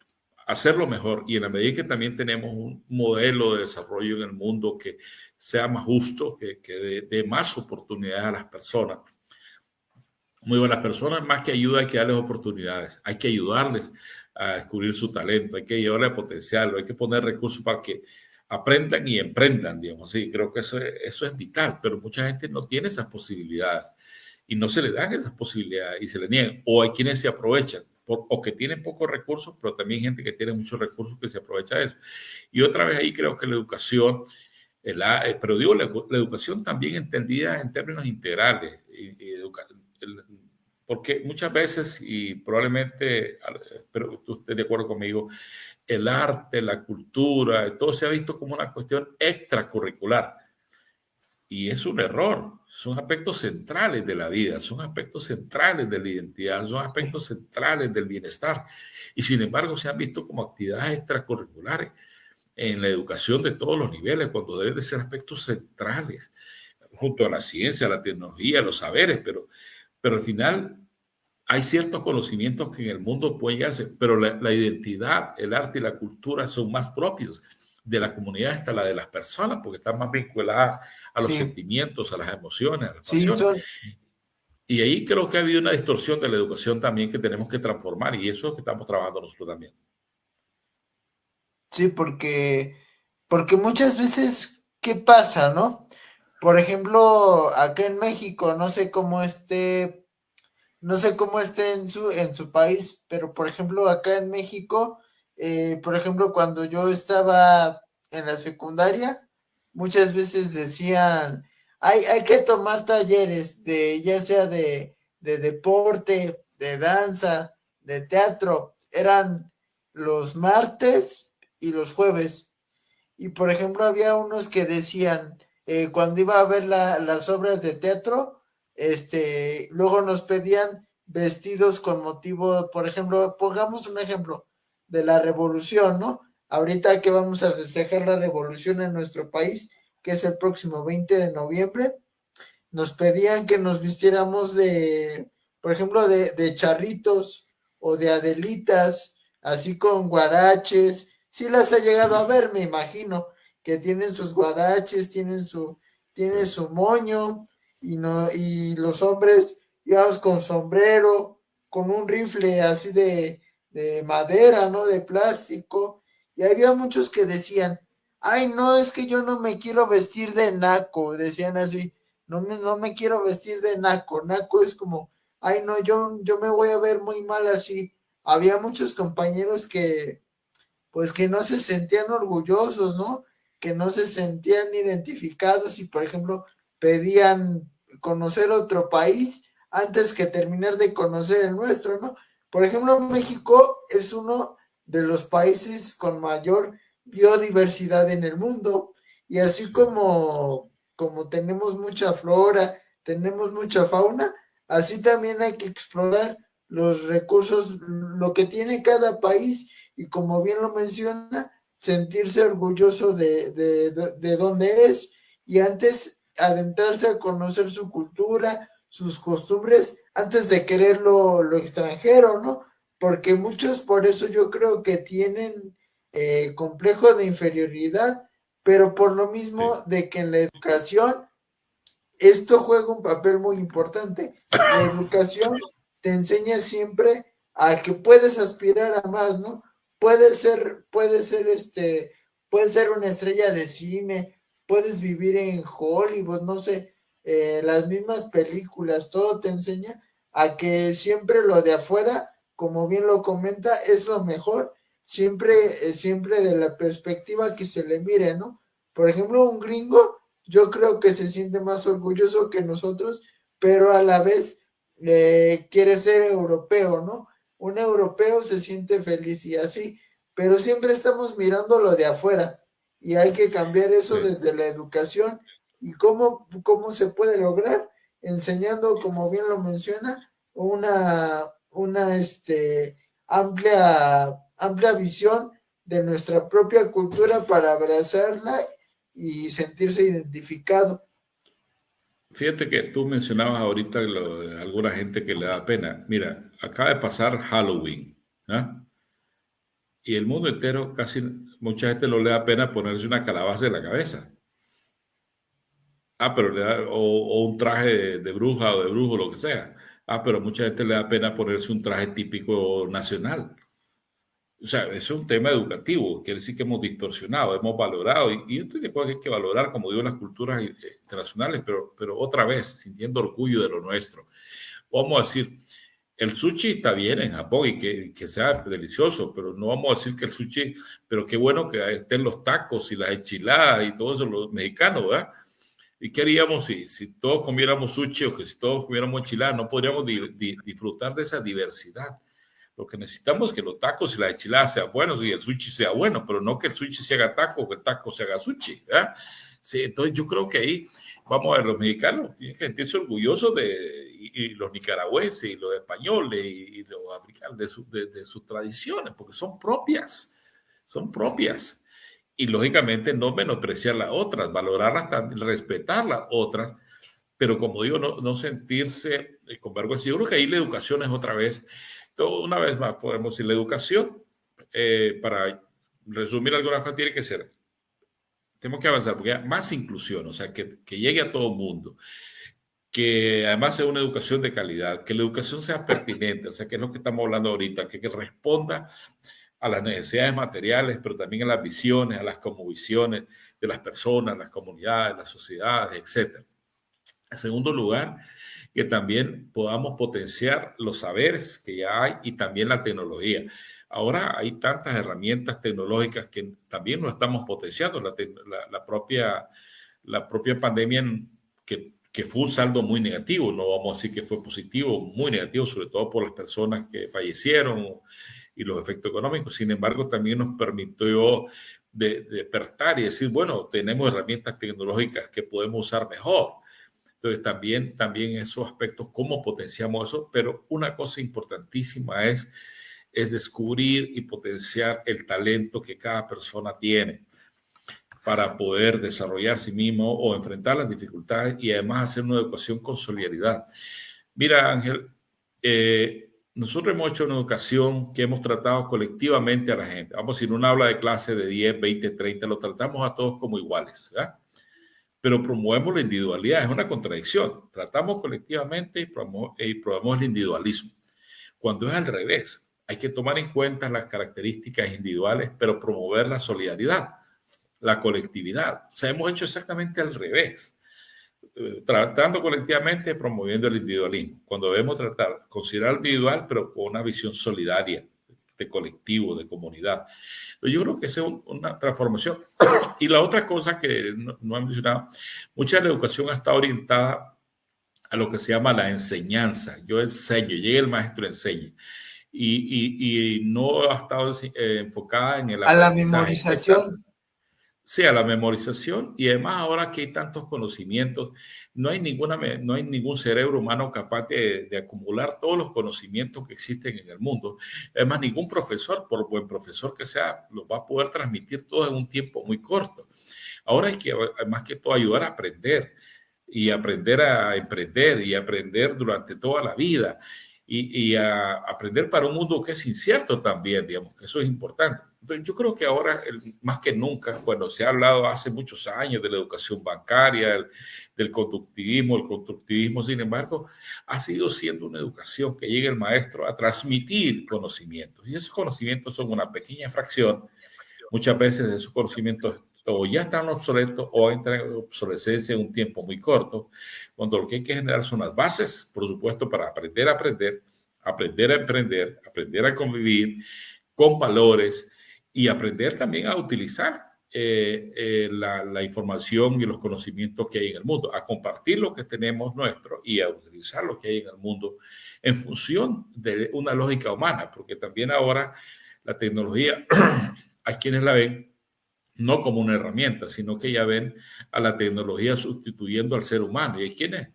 hacerlo mejor y en la medida que también tenemos un modelo de desarrollo en el mundo que sea más justo, que dé más oportunidades a las personas. Muy buenas personas, más que ayuda hay que darles oportunidades, hay que ayudarles a descubrir su talento, hay que ayudarles a potenciarlo, hay que poner recursos para que aprendan y emprendan, digamos. Sí, creo que eso es vital, pero mucha gente no tiene esas posibilidades y no se le dan esas posibilidades y se le niegan, o hay quienes se aprovechan o que tienen pocos recursos, pero también gente que tiene muchos recursos que se aprovecha de eso. Y otra vez ahí creo que la educación, pero digo la educación también entendida en términos integrales, porque muchas veces, y probablemente, pero tú estés de acuerdo conmigo, el arte, la cultura, todo se ha visto como una cuestión extracurricular. Y es un error, son aspectos centrales de la vida, son aspectos centrales de la identidad, son aspectos centrales del bienestar. Y sin embargo se han visto como actividades extracurriculares en la educación de todos los niveles, cuando deben de ser aspectos centrales, junto a la ciencia, la tecnología, los saberes, pero al final hay ciertos conocimientos que en el mundo pueden llegarse, pero la identidad, el arte y la cultura son más propios de la comunidad hasta la de las personas, porque están más vinculadas a los Sí, sentimientos, a las emociones, a las sí, pasiones. Y ahí creo que ha habido una distorsión de la educación también que tenemos que transformar y eso es lo que estamos trabajando nosotros también. sí, porque muchas veces, ¿qué pasa, no? Por ejemplo, acá en México, no sé cómo esté en su país, pero por ejemplo, acá en México, por ejemplo, cuando yo estaba en la secundaria, muchas veces decían, hay que tomar talleres ya sea de deporte, de danza, de teatro, eran los martes y los jueves. Y por ejemplo, había unos que decían, cuando iba a ver las obras de teatro, luego nos pedían vestidos con motivo, por ejemplo, pongamos un ejemplo de la revolución, ¿no? Ahorita que vamos a festejar la revolución en nuestro país, que es el próximo 20 de noviembre, nos pedían que nos vistiéramos por ejemplo, de charritos o de adelitas, así con guaraches. Sí las ha llegado a ver, me imagino, que tienen sus guaraches, tienen su moño, y no, y los hombres íbamos con sombrero, con un rifle así de madera, ¿no? De plástico. Y había muchos que decían, ay, no, es que yo no me quiero vestir de naco, decían así, no me quiero vestir de naco. Naco es como, ay, no, yo me voy a ver muy mal así. Había muchos compañeros pues que no se sentían orgullosos, ¿no? Que no se sentían identificados y, por ejemplo, pedían conocer otro país antes que terminar de conocer el nuestro, ¿no? Por ejemplo, México es uno de los países con mayor biodiversidad en el mundo, y así Sí, como tenemos mucha flora, tenemos mucha fauna, así también hay que explorar los recursos, lo que tiene cada país, y como bien lo menciona, sentirse orgulloso de dónde es, y antes adentrarse a conocer su cultura, sus costumbres, antes de querer lo extranjero, ¿no? Porque muchos por eso yo creo que tienen complejo de inferioridad, pero por lo mismo sí, de que en la educación esto juega un papel muy importante. La educación te enseña siempre a que puedes aspirar a más, ¿no? Puedes ser una estrella de cine, puedes vivir en Hollywood, no sé, las mismas películas, todo te enseña a que siempre lo de afuera, como bien lo comenta, es lo mejor, siempre, siempre de la perspectiva que se le mire, ¿no? Por ejemplo, un gringo, yo creo que se siente más orgulloso que nosotros, pero a la vez quiere ser europeo, ¿no? Un europeo se siente feliz y así, pero siempre estamos mirando lo de afuera y hay que cambiar eso Sí. desde la educación. ¿Y cómo se puede lograr? Enseñando, como bien lo menciona, una amplia visión de nuestra propia cultura para abrazarla y sentirse identificado. Fíjate que tú mencionabas ahorita alguna gente que le da pena. Mira, acaba de pasar Halloween, ¿ah? Y el mundo entero, casi mucha gente no le da pena ponerse una calabaza en la cabeza. Pero o un traje de bruja o de brujo, lo que sea. Pero mucha gente le da pena ponerse un traje típico nacional. O sea, eso es un tema educativo, quiere decir que hemos distorsionado, hemos valorado, y yo estoy de acuerdo que hay que valorar, como digo, las culturas internacionales, pero otra vez, sintiendo orgullo de lo nuestro. Vamos a decir, el sushi está bien en Japón y que sea delicioso, pero no vamos a decir que el sushi, pero qué bueno que estén los tacos y las enchiladas y todo eso, los mexicanos, ¿verdad? ¿Y qué haríamos si todos comiéramos sushi o que si todos comiéramos enchiladas? No podríamos disfrutar de esa diversidad. Lo que necesitamos es que los tacos y las enchiladas sean buenos y el sushi sea bueno, pero no que el sushi se haga taco o que el taco se haga sushi. ¿Eh? Sí, entonces yo creo que ahí, vamos a ver, los mexicanos tienen que sentirse orgullosos y los nicaragüenses y los españoles y los africanos de sus tradiciones, porque son propias, son propias. Y lógicamente no menospreciar las otras, valorarlas, también, respetar las otras, pero como digo, no sentirse con vergüenza. Yo creo que ahí la educación es otra vez, una vez más podemos decir, la educación, para resumir algunas cosas, tiene que ser, tenemos que avanzar, porque hay más inclusión, o sea, que llegue a todo el mundo, que además sea una educación de calidad, que la educación sea pertinente, o sea, que es lo que estamos hablando ahorita, que responda a las necesidades materiales, pero también a las visiones, a las cosmovisiones de las personas, las comunidades, las sociedades, etc. En segundo lugar, que también podamos potenciar los saberes que ya hay y también la tecnología. Ahora hay tantas herramientas tecnológicas que también no estamos potenciando. La propia pandemia que fue un saldo muy negativo, no vamos a decir que fue positivo, muy negativo, sobre todo por las personas que fallecieron y los efectos económicos. Sin embargo, también nos permitió despertar y decir, bueno, tenemos herramientas tecnológicas que podemos usar mejor. Entonces, también esos aspectos, cómo potenciamos eso, pero una cosa importantísima es descubrir y potenciar el talento que cada persona tiene para poder desarrollar sí mismo o enfrentar las dificultades y además hacer una educación con solidaridad. Mira, Ángel, nosotros hemos hecho una educación que hemos tratado colectivamente a la gente. Vamos a decir, una aula de clase de 10, 20, 30, lo tratamos a todos como iguales, ¿verdad? Pero promovemos la individualidad, es una contradicción. Tratamos colectivamente y promovemos el individualismo. Cuando es al revés, hay que tomar en cuenta las características individuales, pero promover la solidaridad, la colectividad. O sea, hemos hecho exactamente al revés. Tratando colectivamente, promoviendo el individualismo. Cuando debemos considerar el individual, pero con una visión solidaria, de colectivo, de comunidad. Yo creo que esa es una transformación. Y la otra cosa que no he mencionado, mucha de la educación está orientada a lo que se llama la enseñanza. Yo enseño, llega el maestro, enseña. Y no ha estado enfocada en el A la aprendizaje. memorización. Sea la memorización y además ahora que hay tantos conocimientos, no hay ningún cerebro humano capaz de acumular todos los conocimientos que existen en el mundo. Además, ningún profesor, por buen profesor que sea, los va a poder transmitir todo en un tiempo muy corto. Ahora hay que, más que todo, ayudar a aprender y aprender a emprender y aprender durante toda la vida y a aprender para un mundo que es incierto también, digamos, que eso es importante. Entonces, yo creo que ahora, más que nunca, bueno, se ha hablado hace muchos años de la educación bancaria, del conductivismo, el constructivismo, sin embargo, ha sido siendo una educación que llega el maestro a transmitir conocimientos. Y esos conocimientos son una pequeña fracción, muchas veces de esos conocimientos o ya están obsoletos o entran en obsolescencia en un tiempo muy corto, cuando lo que hay que generar son las bases, por supuesto, para aprender a aprender, aprender a emprender, aprender a convivir con valores y aprender también a utilizar la información y los conocimientos que hay en el mundo, a compartir lo que tenemos nuestro y a utilizar lo que hay en el mundo en función de una lógica humana, porque también ahora la tecnología, hay quienes la ven no como una herramienta, sino que ya ven a la tecnología sustituyendo al ser humano. Y hay quienes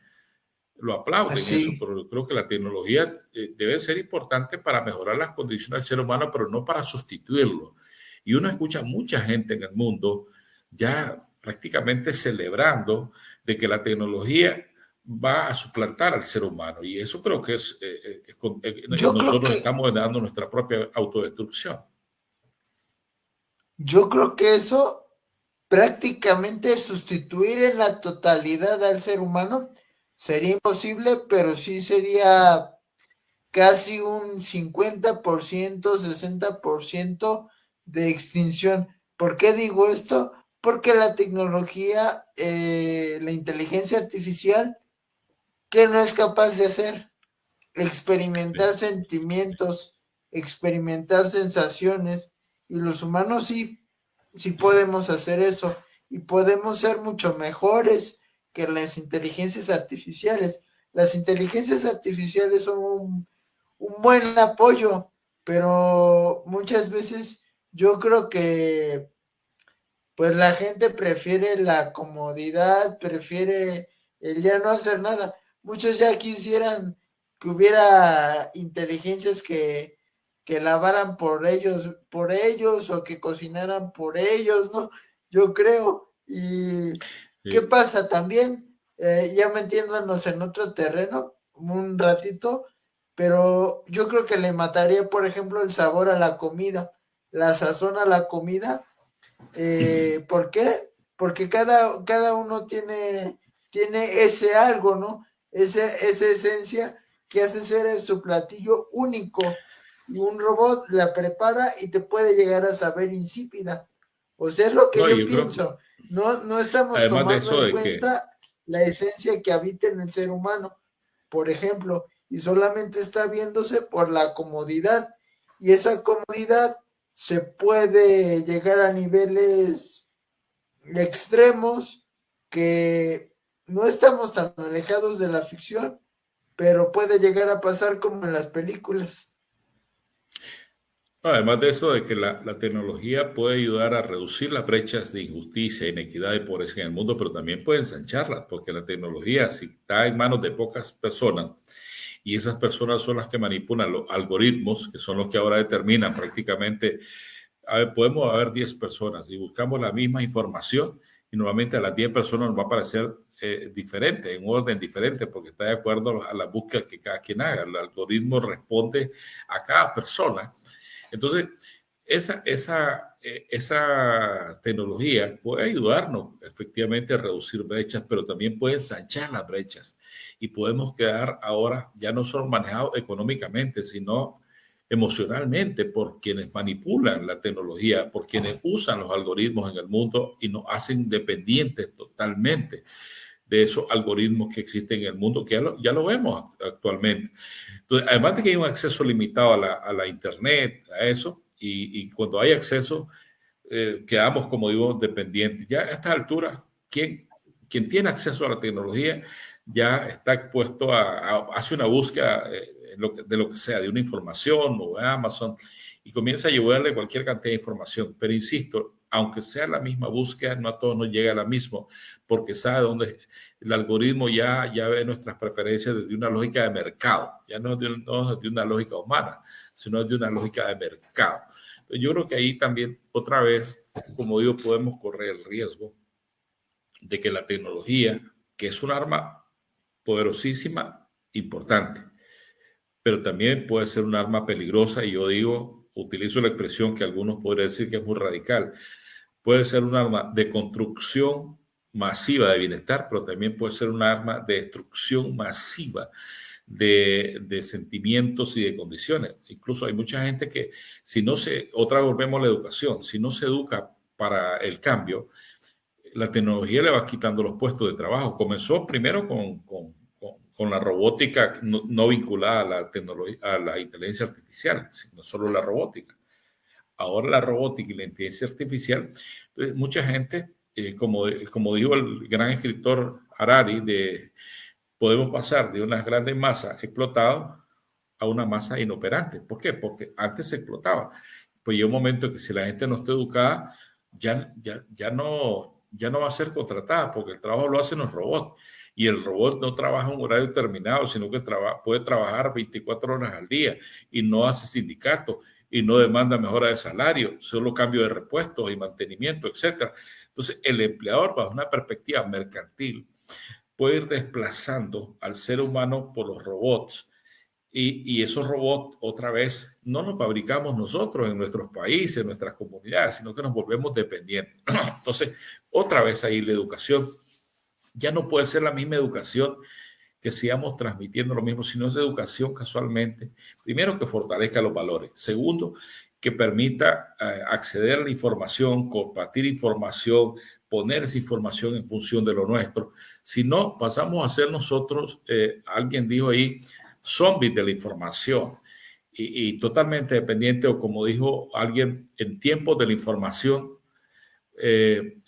lo aplauden eso, Así, pero yo creo que la tecnología debe ser importante para mejorar las condiciones del ser humano, pero no para sustituirlo. Y uno escucha mucha gente en el mundo ya prácticamente celebrando de que la tecnología va a suplantar al ser humano. Y eso creo que yo creo nosotros que, estamos dando nuestra propia autodestrucción. yo creo que eso prácticamente sustituir en la totalidad al ser humano sería imposible, pero sí sería casi un 50%, 60% de extinción. ¿Por qué digo esto? Porque la tecnología, la inteligencia artificial, ¿qué no es capaz de hacer? Experimentar sentimientos, experimentar sensaciones, y los humanos sí, sí podemos hacer eso, y podemos ser mucho mejores que las inteligencias artificiales. Las inteligencias artificiales son un buen apoyo, pero muchas veces yo creo que pues la gente prefiere la comodidad, prefiere el ya no hacer nada. Muchos ya quisieran que hubiera inteligencias que lavaran por ellos o que cocinaran por ellos, ¿no? Yo creo. ¿Y qué Sí. pasa también? Ya metiéndonos en otro terreno un ratito, pero yo creo que le mataría, por ejemplo, el sabor a la comida, la sazón a la comida. ¿Por qué? Porque cada uno tiene ese algo, ¿no? Esa esencia que hace ser su platillo único. Y un robot la prepara y te puede llegar a saber insípida. O sea, es lo que No, yo yo creo que pienso. No estamos además de tomando eso en de que cuenta la esencia que habita en el ser humano, por ejemplo, y solamente está viéndose por la comodidad. Y esa comodidad se puede llegar a niveles extremos que no estamos tan alejados de la ficción, pero puede llegar a pasar como en las películas. además de eso, de que la tecnología puede ayudar a reducir las brechas de injusticia, inequidad y pobreza en el mundo, pero también puede ensancharlas, porque la tecnología, si está en manos de pocas personas, y esas personas son las que manipulan los algoritmos, que son los que ahora determinan prácticamente, a ver, podemos haber 10 personas y buscamos la misma información, y normalmente a las 10 personas nos va a parecer diferente, en un orden diferente, porque está de acuerdo a la búsqueda que cada quien haga. El algoritmo responde a cada persona. Entonces, esa tecnología puede ayudarnos efectivamente a reducir brechas, pero también puede ensanchar las brechas y podemos quedar ahora ya no solo manejados económicamente, sino emocionalmente por quienes manipulan la tecnología, por quienes usan los algoritmos en el mundo y nos hacen dependientes totalmente de esos algoritmos que existen en el mundo, que ya lo vemos actualmente. Entonces, además de que hay un acceso limitado a la Internet, a eso, y cuando hay acceso, quedamos, como digo, dependientes. Ya a esta altura, quien tiene acceso a la tecnología ya está expuesto hace una búsqueda de lo que sea, de una información o de Amazon, y comienza a llevarle cualquier cantidad de información. Pero insisto, aunque sea la misma búsqueda, no a todos nos llega a la misma, porque sabe dónde el algoritmo ya ve nuestras preferencias desde una lógica de mercado, ya no de una lógica humana, sino de una lógica de mercado. Entonces, yo creo que ahí también, otra vez, como digo, podemos correr el riesgo de que la tecnología, que es un arma poderosísima, importante, pero también puede ser un arma peligrosa, y yo digo, utilizo la expresión que algunos podrían decir que es muy radical, puede ser un arma de construcción masiva de bienestar, pero también puede ser un arma de destrucción masiva de sentimientos y de condiciones. Incluso hay mucha gente que, si no se, otra vez volvemos a la educación, si no se educa para el cambio, la tecnología le va quitando los puestos de trabajo. Comenzó primero con la robótica no vinculada a la tecnología, a la inteligencia artificial, sino solo la robótica. Ahora la robótica y la inteligencia artificial, mucha gente, como dijo el gran escritor Harari, podemos pasar de unas grandes masas explotadas a una masa inoperante. ¿Por qué? Porque antes se explotaba. Pues llega un momento que si la gente no está educada, ya no va a ser contratada, porque el trabajo lo hacen los robots. Y el robot no trabaja un horario determinado, sino que puede trabajar 24 horas al día y no hace sindicato y no demanda mejora de salario, solo cambio de repuestos y mantenimiento, etc. Entonces, el empleador, bajo una perspectiva mercantil, puede ir desplazando al ser humano por los robots. Y esos robots, otra vez, no los fabricamos nosotros en nuestros países, en nuestras comunidades, sino que nos volvemos dependientes. Entonces, otra vez ahí la educación ya no puede ser la misma educación que sigamos transmitiendo lo mismo, sino es educación casualmente, primero que fortalezca los valores, segundo que permita acceder a la información, compartir información, poner esa información en función de lo nuestro. Si no, pasamos a ser nosotros, alguien dijo ahí, zombies de la información y totalmente dependiente, o como dijo alguien, en tiempos de la información,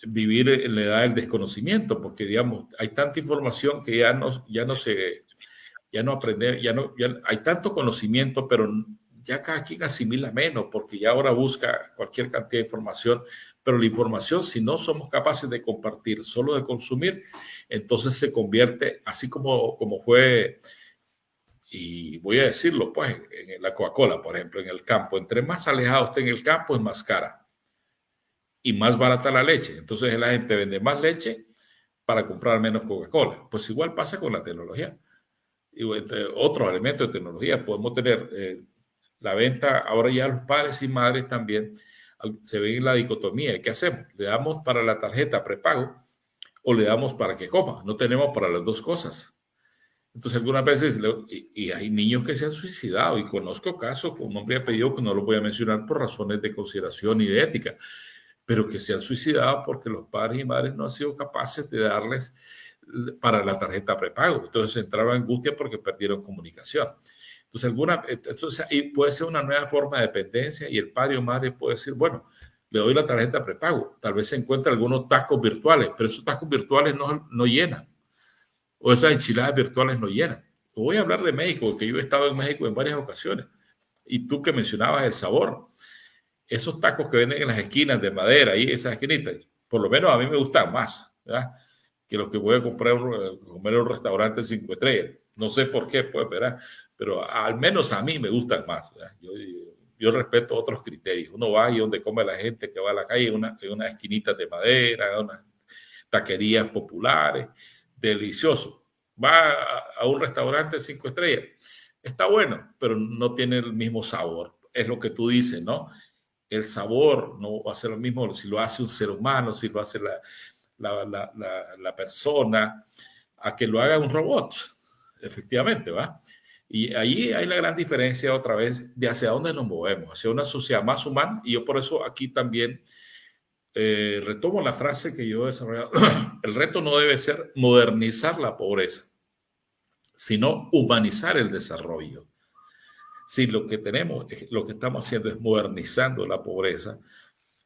vivir en la edad del desconocimiento, porque digamos, hay tanta información que ya no aprender, ya hay tanto conocimiento, pero ya cada quien asimila menos, porque ya ahora busca cualquier cantidad de información, pero la información, si no somos capaces de compartir, solo de consumir, entonces se convierte, así como fue, y voy a decirlo, pues, en la Coca-Cola, por ejemplo, en el campo, entre más alejado esté en el campo, es más cara y más barata la leche. Entonces la gente vende más leche para comprar menos Coca-Cola. Pues igual pasa con la tecnología. Y entre otros elementos de tecnología podemos tener la venta, ahora ya los padres y madres también se ven en la dicotomía. ¿Qué hacemos? ¿Le damos para la tarjeta prepago o le damos para que coma? No tenemos para las dos cosas. Entonces algunas veces, y hay niños que se han suicidado, y conozco casos con nombre y apellido que no los voy a mencionar por razones de consideración y de ética, pero que se han suicidado porque los padres y madres no han sido capaces de darles para la tarjeta prepago. Entonces entraron en angustia porque perdieron comunicación. Entonces ahí puede ser una nueva forma de dependencia y el padre o madre puede decir, bueno, le doy la tarjeta prepago. Tal vez se encuentre algunos tacos virtuales, pero esos tacos virtuales no llenan. O esas enchiladas virtuales no llenan. Voy a hablar de México, que yo he estado en México en varias ocasiones. Y tú que mencionabas el sabor. Esos tacos que venden en las esquinas de madera y esas esquinitas, por lo menos a mí me gustan más, ¿verdad? Que los que voy a comer en un restaurante 5 estrellas. No sé por qué, pues, ¿verdad? Pero al menos a mí me gustan más. Yo respeto otros criterios. Uno va y donde come la gente que va a la calle, en unas esquinitas de madera, unas taquerías populares, delicioso. Va a un restaurante 5 estrellas, está bueno, pero no tiene el mismo sabor. Es lo que tú dices, ¿no? El sabor no va a ser lo mismo si lo hace un ser humano, si lo hace la persona, a que lo haga un robot, efectivamente, ¿va? Y ahí hay la gran diferencia otra vez de hacia dónde nos movemos, hacia una sociedad más humana, y yo por eso aquí también retomo la frase que yo he desarrollado. El reto no debe ser modernizar la pobreza, sino humanizar el desarrollo. Si lo que estamos haciendo es modernizando la pobreza,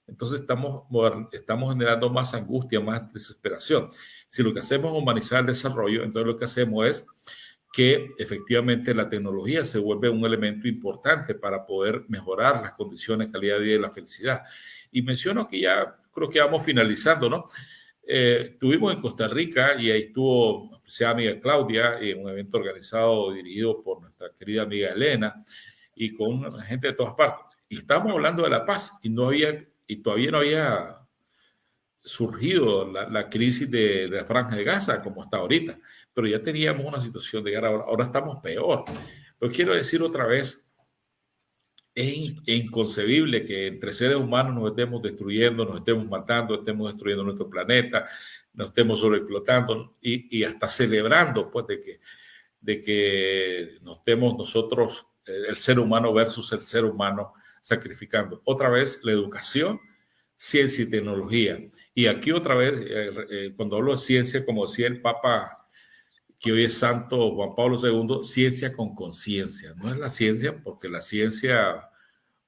entonces estamos generando más angustia, más desesperación. Si lo que hacemos es humanizar el desarrollo, entonces lo que hacemos es que efectivamente la tecnología se vuelve un elemento importante para poder mejorar las condiciones, calidad de vida y la felicidad. Y menciono que ya creo que vamos finalizando, ¿no? Estuvimos en Costa Rica y ahí estuvo la apreciada amiga Claudia en un evento organizado, dirigido por nuestra querida amiga Elena y con gente de todas partes. Y estábamos hablando de la paz y todavía no había surgido la crisis de la Franja de Gaza como está ahorita, pero ya teníamos una situación de guerra, ahora estamos peor. Pero quiero decir otra vez, es inconcebible que entre seres humanos nos estemos destruyendo, nos estemos matando, estemos destruyendo nuestro planeta, nos estemos sobreexplotando y hasta celebrando pues de que nos estemos nosotros, el ser humano versus el ser humano, sacrificando. Otra vez la educación ciencia y tecnología. Y aquí otra vez, cuando hablo de ciencia, como decía el Papa, que hoy es Santo Juan Pablo II, ciencia con conciencia. No es la ciencia, porque la ciencia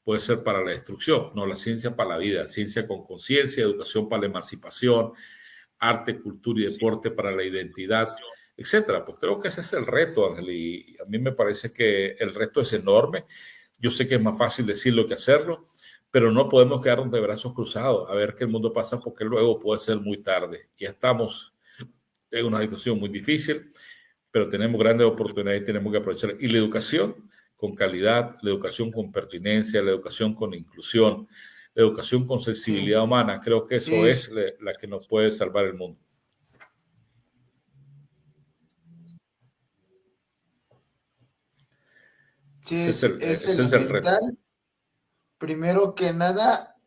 puede ser para la destrucción, no, la ciencia para la vida, ciencia con conciencia, educación para la emancipación, arte, cultura y deporte para la identidad, etcétera. Pues creo que ese es el reto, Ángel, y a mí me parece que el reto es enorme. Yo sé que es más fácil decirlo que hacerlo, pero no podemos quedarnos de brazos cruzados a ver qué el mundo pasa, porque luego puede ser muy tarde. Ya estamos en una situación muy difícil, pero tenemos grandes oportunidades y tenemos que aprovechar. Y la educación con calidad, la educación con pertinencia, la educación con inclusión, la educación con Sí, sensibilidad humana, creo que eso sí, es la que nos puede salvar el mundo. sí, es Ese es el reto. elemental. Primero que nada,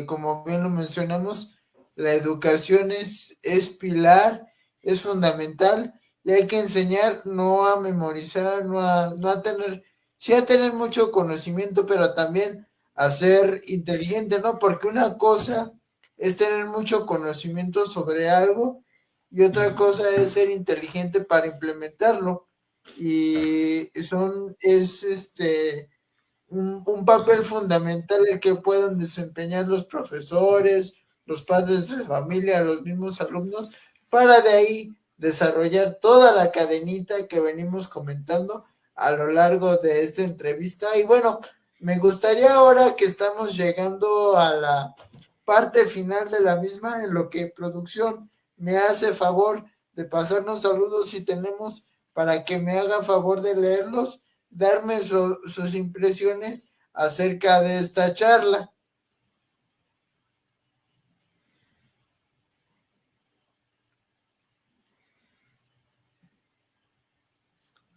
como bien lo mencionamos, la educación es pilar, es fundamental y hay que enseñar no a memorizar, no a tener, sí a tener mucho conocimiento, pero también a ser inteligente, ¿no? Porque una cosa es tener mucho conocimiento sobre algo y otra cosa es ser inteligente para implementarlo. Y un papel fundamental el que puedan desempeñar los profesores, los padres de familia, los mismos alumnos, para de ahí desarrollar toda la cadenita que venimos comentando a lo largo de esta entrevista. Y bueno, me gustaría ahora que estamos llegando a la parte final de la misma, en lo que producción me hace favor de pasarnos saludos si tenemos para que me haga favor de leerlos, darme sus impresiones acerca de esta charla.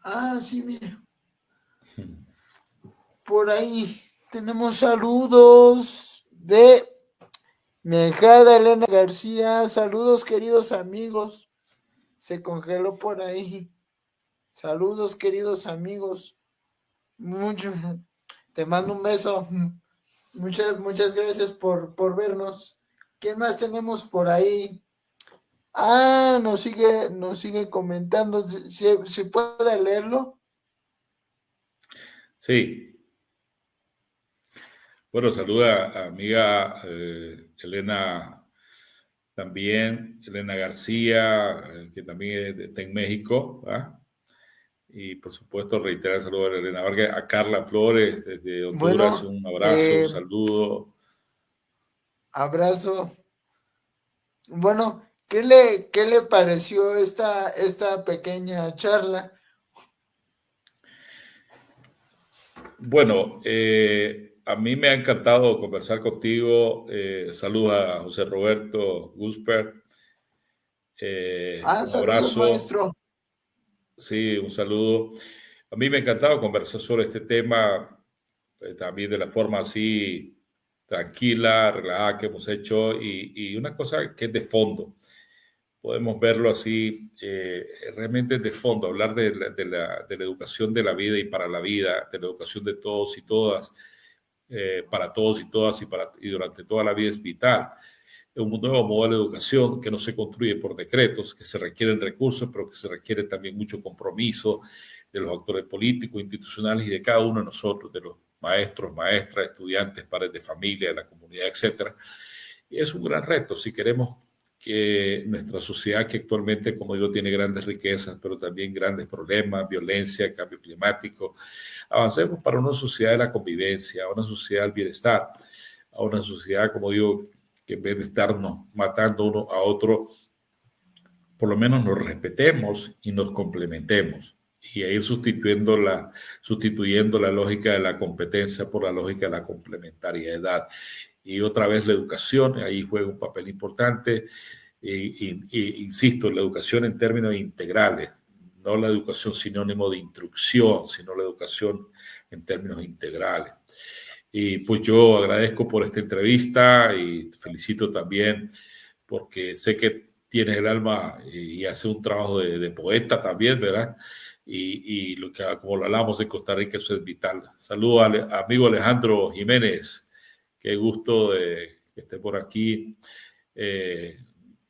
Ah, sí, mira, por ahí tenemos saludos de mi hijada Elena García. Saludos, queridos amigos. Se congeló por ahí. Saludos, queridos amigos. Mucho, te mando un beso. Muchas gracias por vernos. ¿Quién más tenemos por ahí? Ah, nos sigue comentando. Si puede leerlo. Sí. Bueno, saluda a amiga Elena también, Elena García, que también está en México, ¿ah? Y por supuesto reiterar el saludo a Elena Vargas, a Carla Flores desde Honduras, Bueno, un abrazo, un saludo. abrazo. Bueno, qué le pareció esta pequeña charla? Bueno, a mí me ha encantado conversar contigo. Saludos a José Roberto Gusper. Ah, Un saludos, abrazo. maestro. Sí, un saludo. A mí me ha encantado conversar sobre este tema, también de la forma así tranquila, relajada que hemos hecho y una cosa que es de fondo. Podemos verlo así, realmente de fondo, hablar de la educación de la vida y para la vida, de la educación de todos y todas, para todos y todas y durante toda la vida es vital. Es un nuevo modelo de educación que no se construye por decretos, que se requieren recursos, pero que se requiere también mucho compromiso de los actores políticos, institucionales y de cada uno de nosotros, de los maestros, maestras, estudiantes, padres de familia, de la comunidad, etcétera. Y es un gran reto si queremos que nuestra sociedad, que actualmente, como digo, tiene grandes riquezas, pero también grandes problemas, violencia, cambio climático, avancemos para una sociedad de la convivencia, una sociedad del bienestar, a una sociedad, como digo, que en vez de estarnos matando uno a otro, por lo menos nos respetemos y nos complementemos y a ir sustituyendo la lógica de la competencia por la lógica de la complementariedad. Y otra vez la educación, ahí juega un papel importante. Insisto, la educación en términos integrales, no la educación sinónimo de instrucción, sino la educación en términos integrales. Y pues yo agradezco por esta entrevista y te felicito también porque sé que tienes el alma y hace un trabajo de poeta también, ¿verdad? Y lo que, como lo hablamos en Costa Rica, eso es vital. Saludos al amigo Alejandro Jiménez. Qué gusto de que esté por aquí.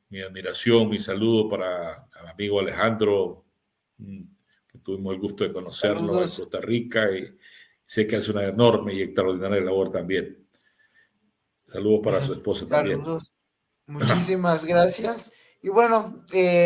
Mi admiración, mi saludo para mi amigo Alejandro, que tuvimos el gusto de conocerlo en Costa Rica y sé que hace una enorme y extraordinaria labor también. Saludos para su esposa también. Saludos. Muchísimas gracias. Y bueno,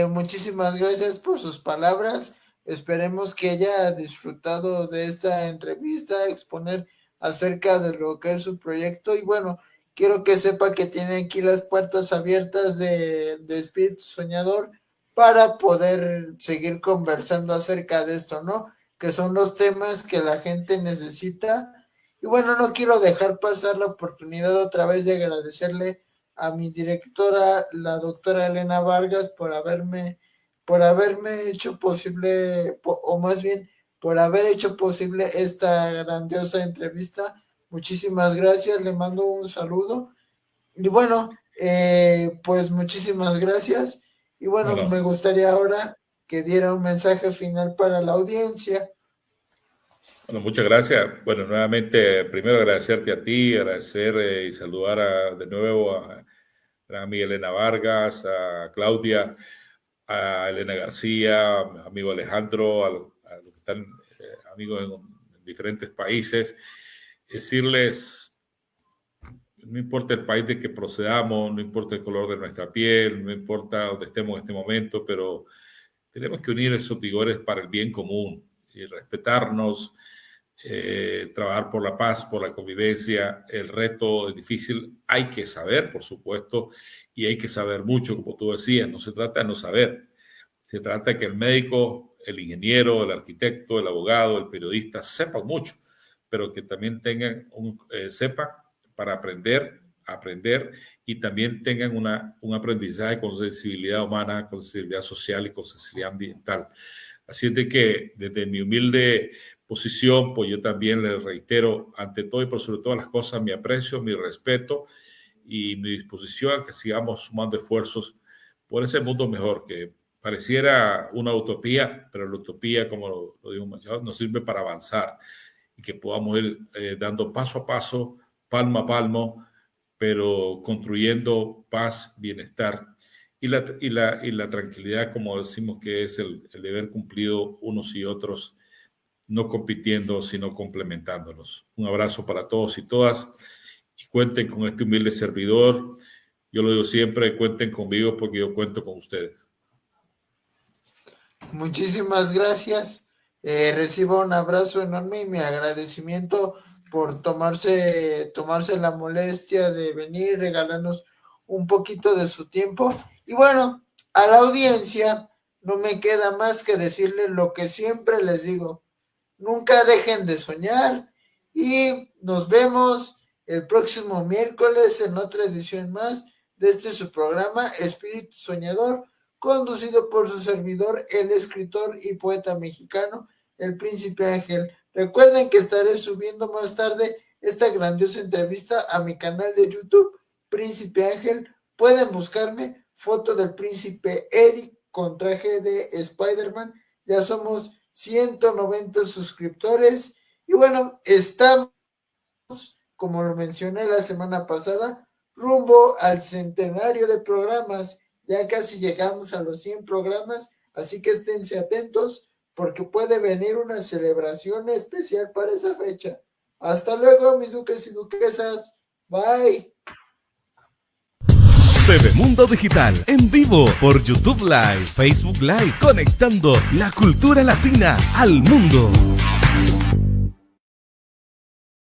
muchísimas gracias por sus palabras. Esperemos que haya disfrutado de esta entrevista, exponer acerca de lo que es su proyecto. Y bueno, quiero que sepa que tiene aquí las puertas abiertas de Espíritu Soñador para poder seguir conversando acerca de esto, ¿no? Que son los temas que la gente necesita. Y bueno, no quiero dejar pasar la oportunidad otra vez de agradecerle a mi directora, la doctora Elena Vargas, por haberme hecho posible, o más bien, por haber hecho posible esta grandiosa entrevista. Muchísimas gracias, le mando un saludo. Y bueno, pues muchísimas gracias. Y bueno, me gustaría ahora que diera un mensaje final para la audiencia. Bueno, muchas gracias. Bueno, nuevamente, primero agradecerte a ti, agradecer y saludar de nuevo a mi Elena Vargas, a Claudia, a Elena García, a mi amigo Alejandro, a los que están amigos en diferentes países. Decirles, no importa el país de que procedamos, no importa el color de nuestra piel, no importa dónde estemos en este momento, pero tenemos que unir esos vigores para el bien común y respetarnos, trabajar por la paz, por la convivencia. El reto es difícil, hay que saber, por supuesto, y hay que saber mucho, como tú decías. No se trata de no saber, se trata de que el médico, el ingeniero, el arquitecto, el abogado, el periodista sepan mucho, pero que también tengan sepan para aprender y también tengan un aprendizaje con sensibilidad humana, con sensibilidad social y con sensibilidad ambiental. Así es de que desde mi humilde posición, pues yo también les reitero, ante todo y por sobre todas las cosas, mi aprecio, mi respeto y mi disposición a que sigamos sumando esfuerzos por ese mundo mejor, que pareciera una utopía, pero la utopía, como lo digo, nos sirve para avanzar y que podamos ir dando paso a paso, palmo a palmo, pero construyendo paz, bienestar y la tranquilidad, como decimos que es el deber cumplido unos y otros, no compitiendo, sino complementándonos. Un abrazo para todos y todas y cuenten con este humilde servidor. Yo lo digo siempre, cuenten conmigo porque yo cuento con ustedes. Muchísimas gracias. Recibo un abrazo enorme y mi agradecimiento por tomarse la molestia de venir, regalarnos un poquito de su tiempo. Y bueno, a la audiencia no me queda más que decirle lo que siempre les digo. Nunca dejen de soñar y nos vemos el próximo miércoles en otra edición más de su programa Espíritu Soñador, conducido por su servidor, el escritor y poeta mexicano, el Príncipe Ángel. Recuerden que estaré subiendo más tarde esta grandiosa entrevista a mi canal de YouTube, Príncipe Ángel. Pueden buscarme, foto del Príncipe Eric con traje de Spider-Man. Ya somos 190 suscriptores y bueno, estamos, como lo mencioné la semana pasada, rumbo al centenario de programas. Ya casi llegamos a los 100 programas, así que esténse atentos porque puede venir una celebración especial para esa fecha. Hasta luego, mis duques y duquesas. Bye. TV Mundo Digital, en vivo por YouTube Live, Facebook Live, conectando la cultura latina al mundo.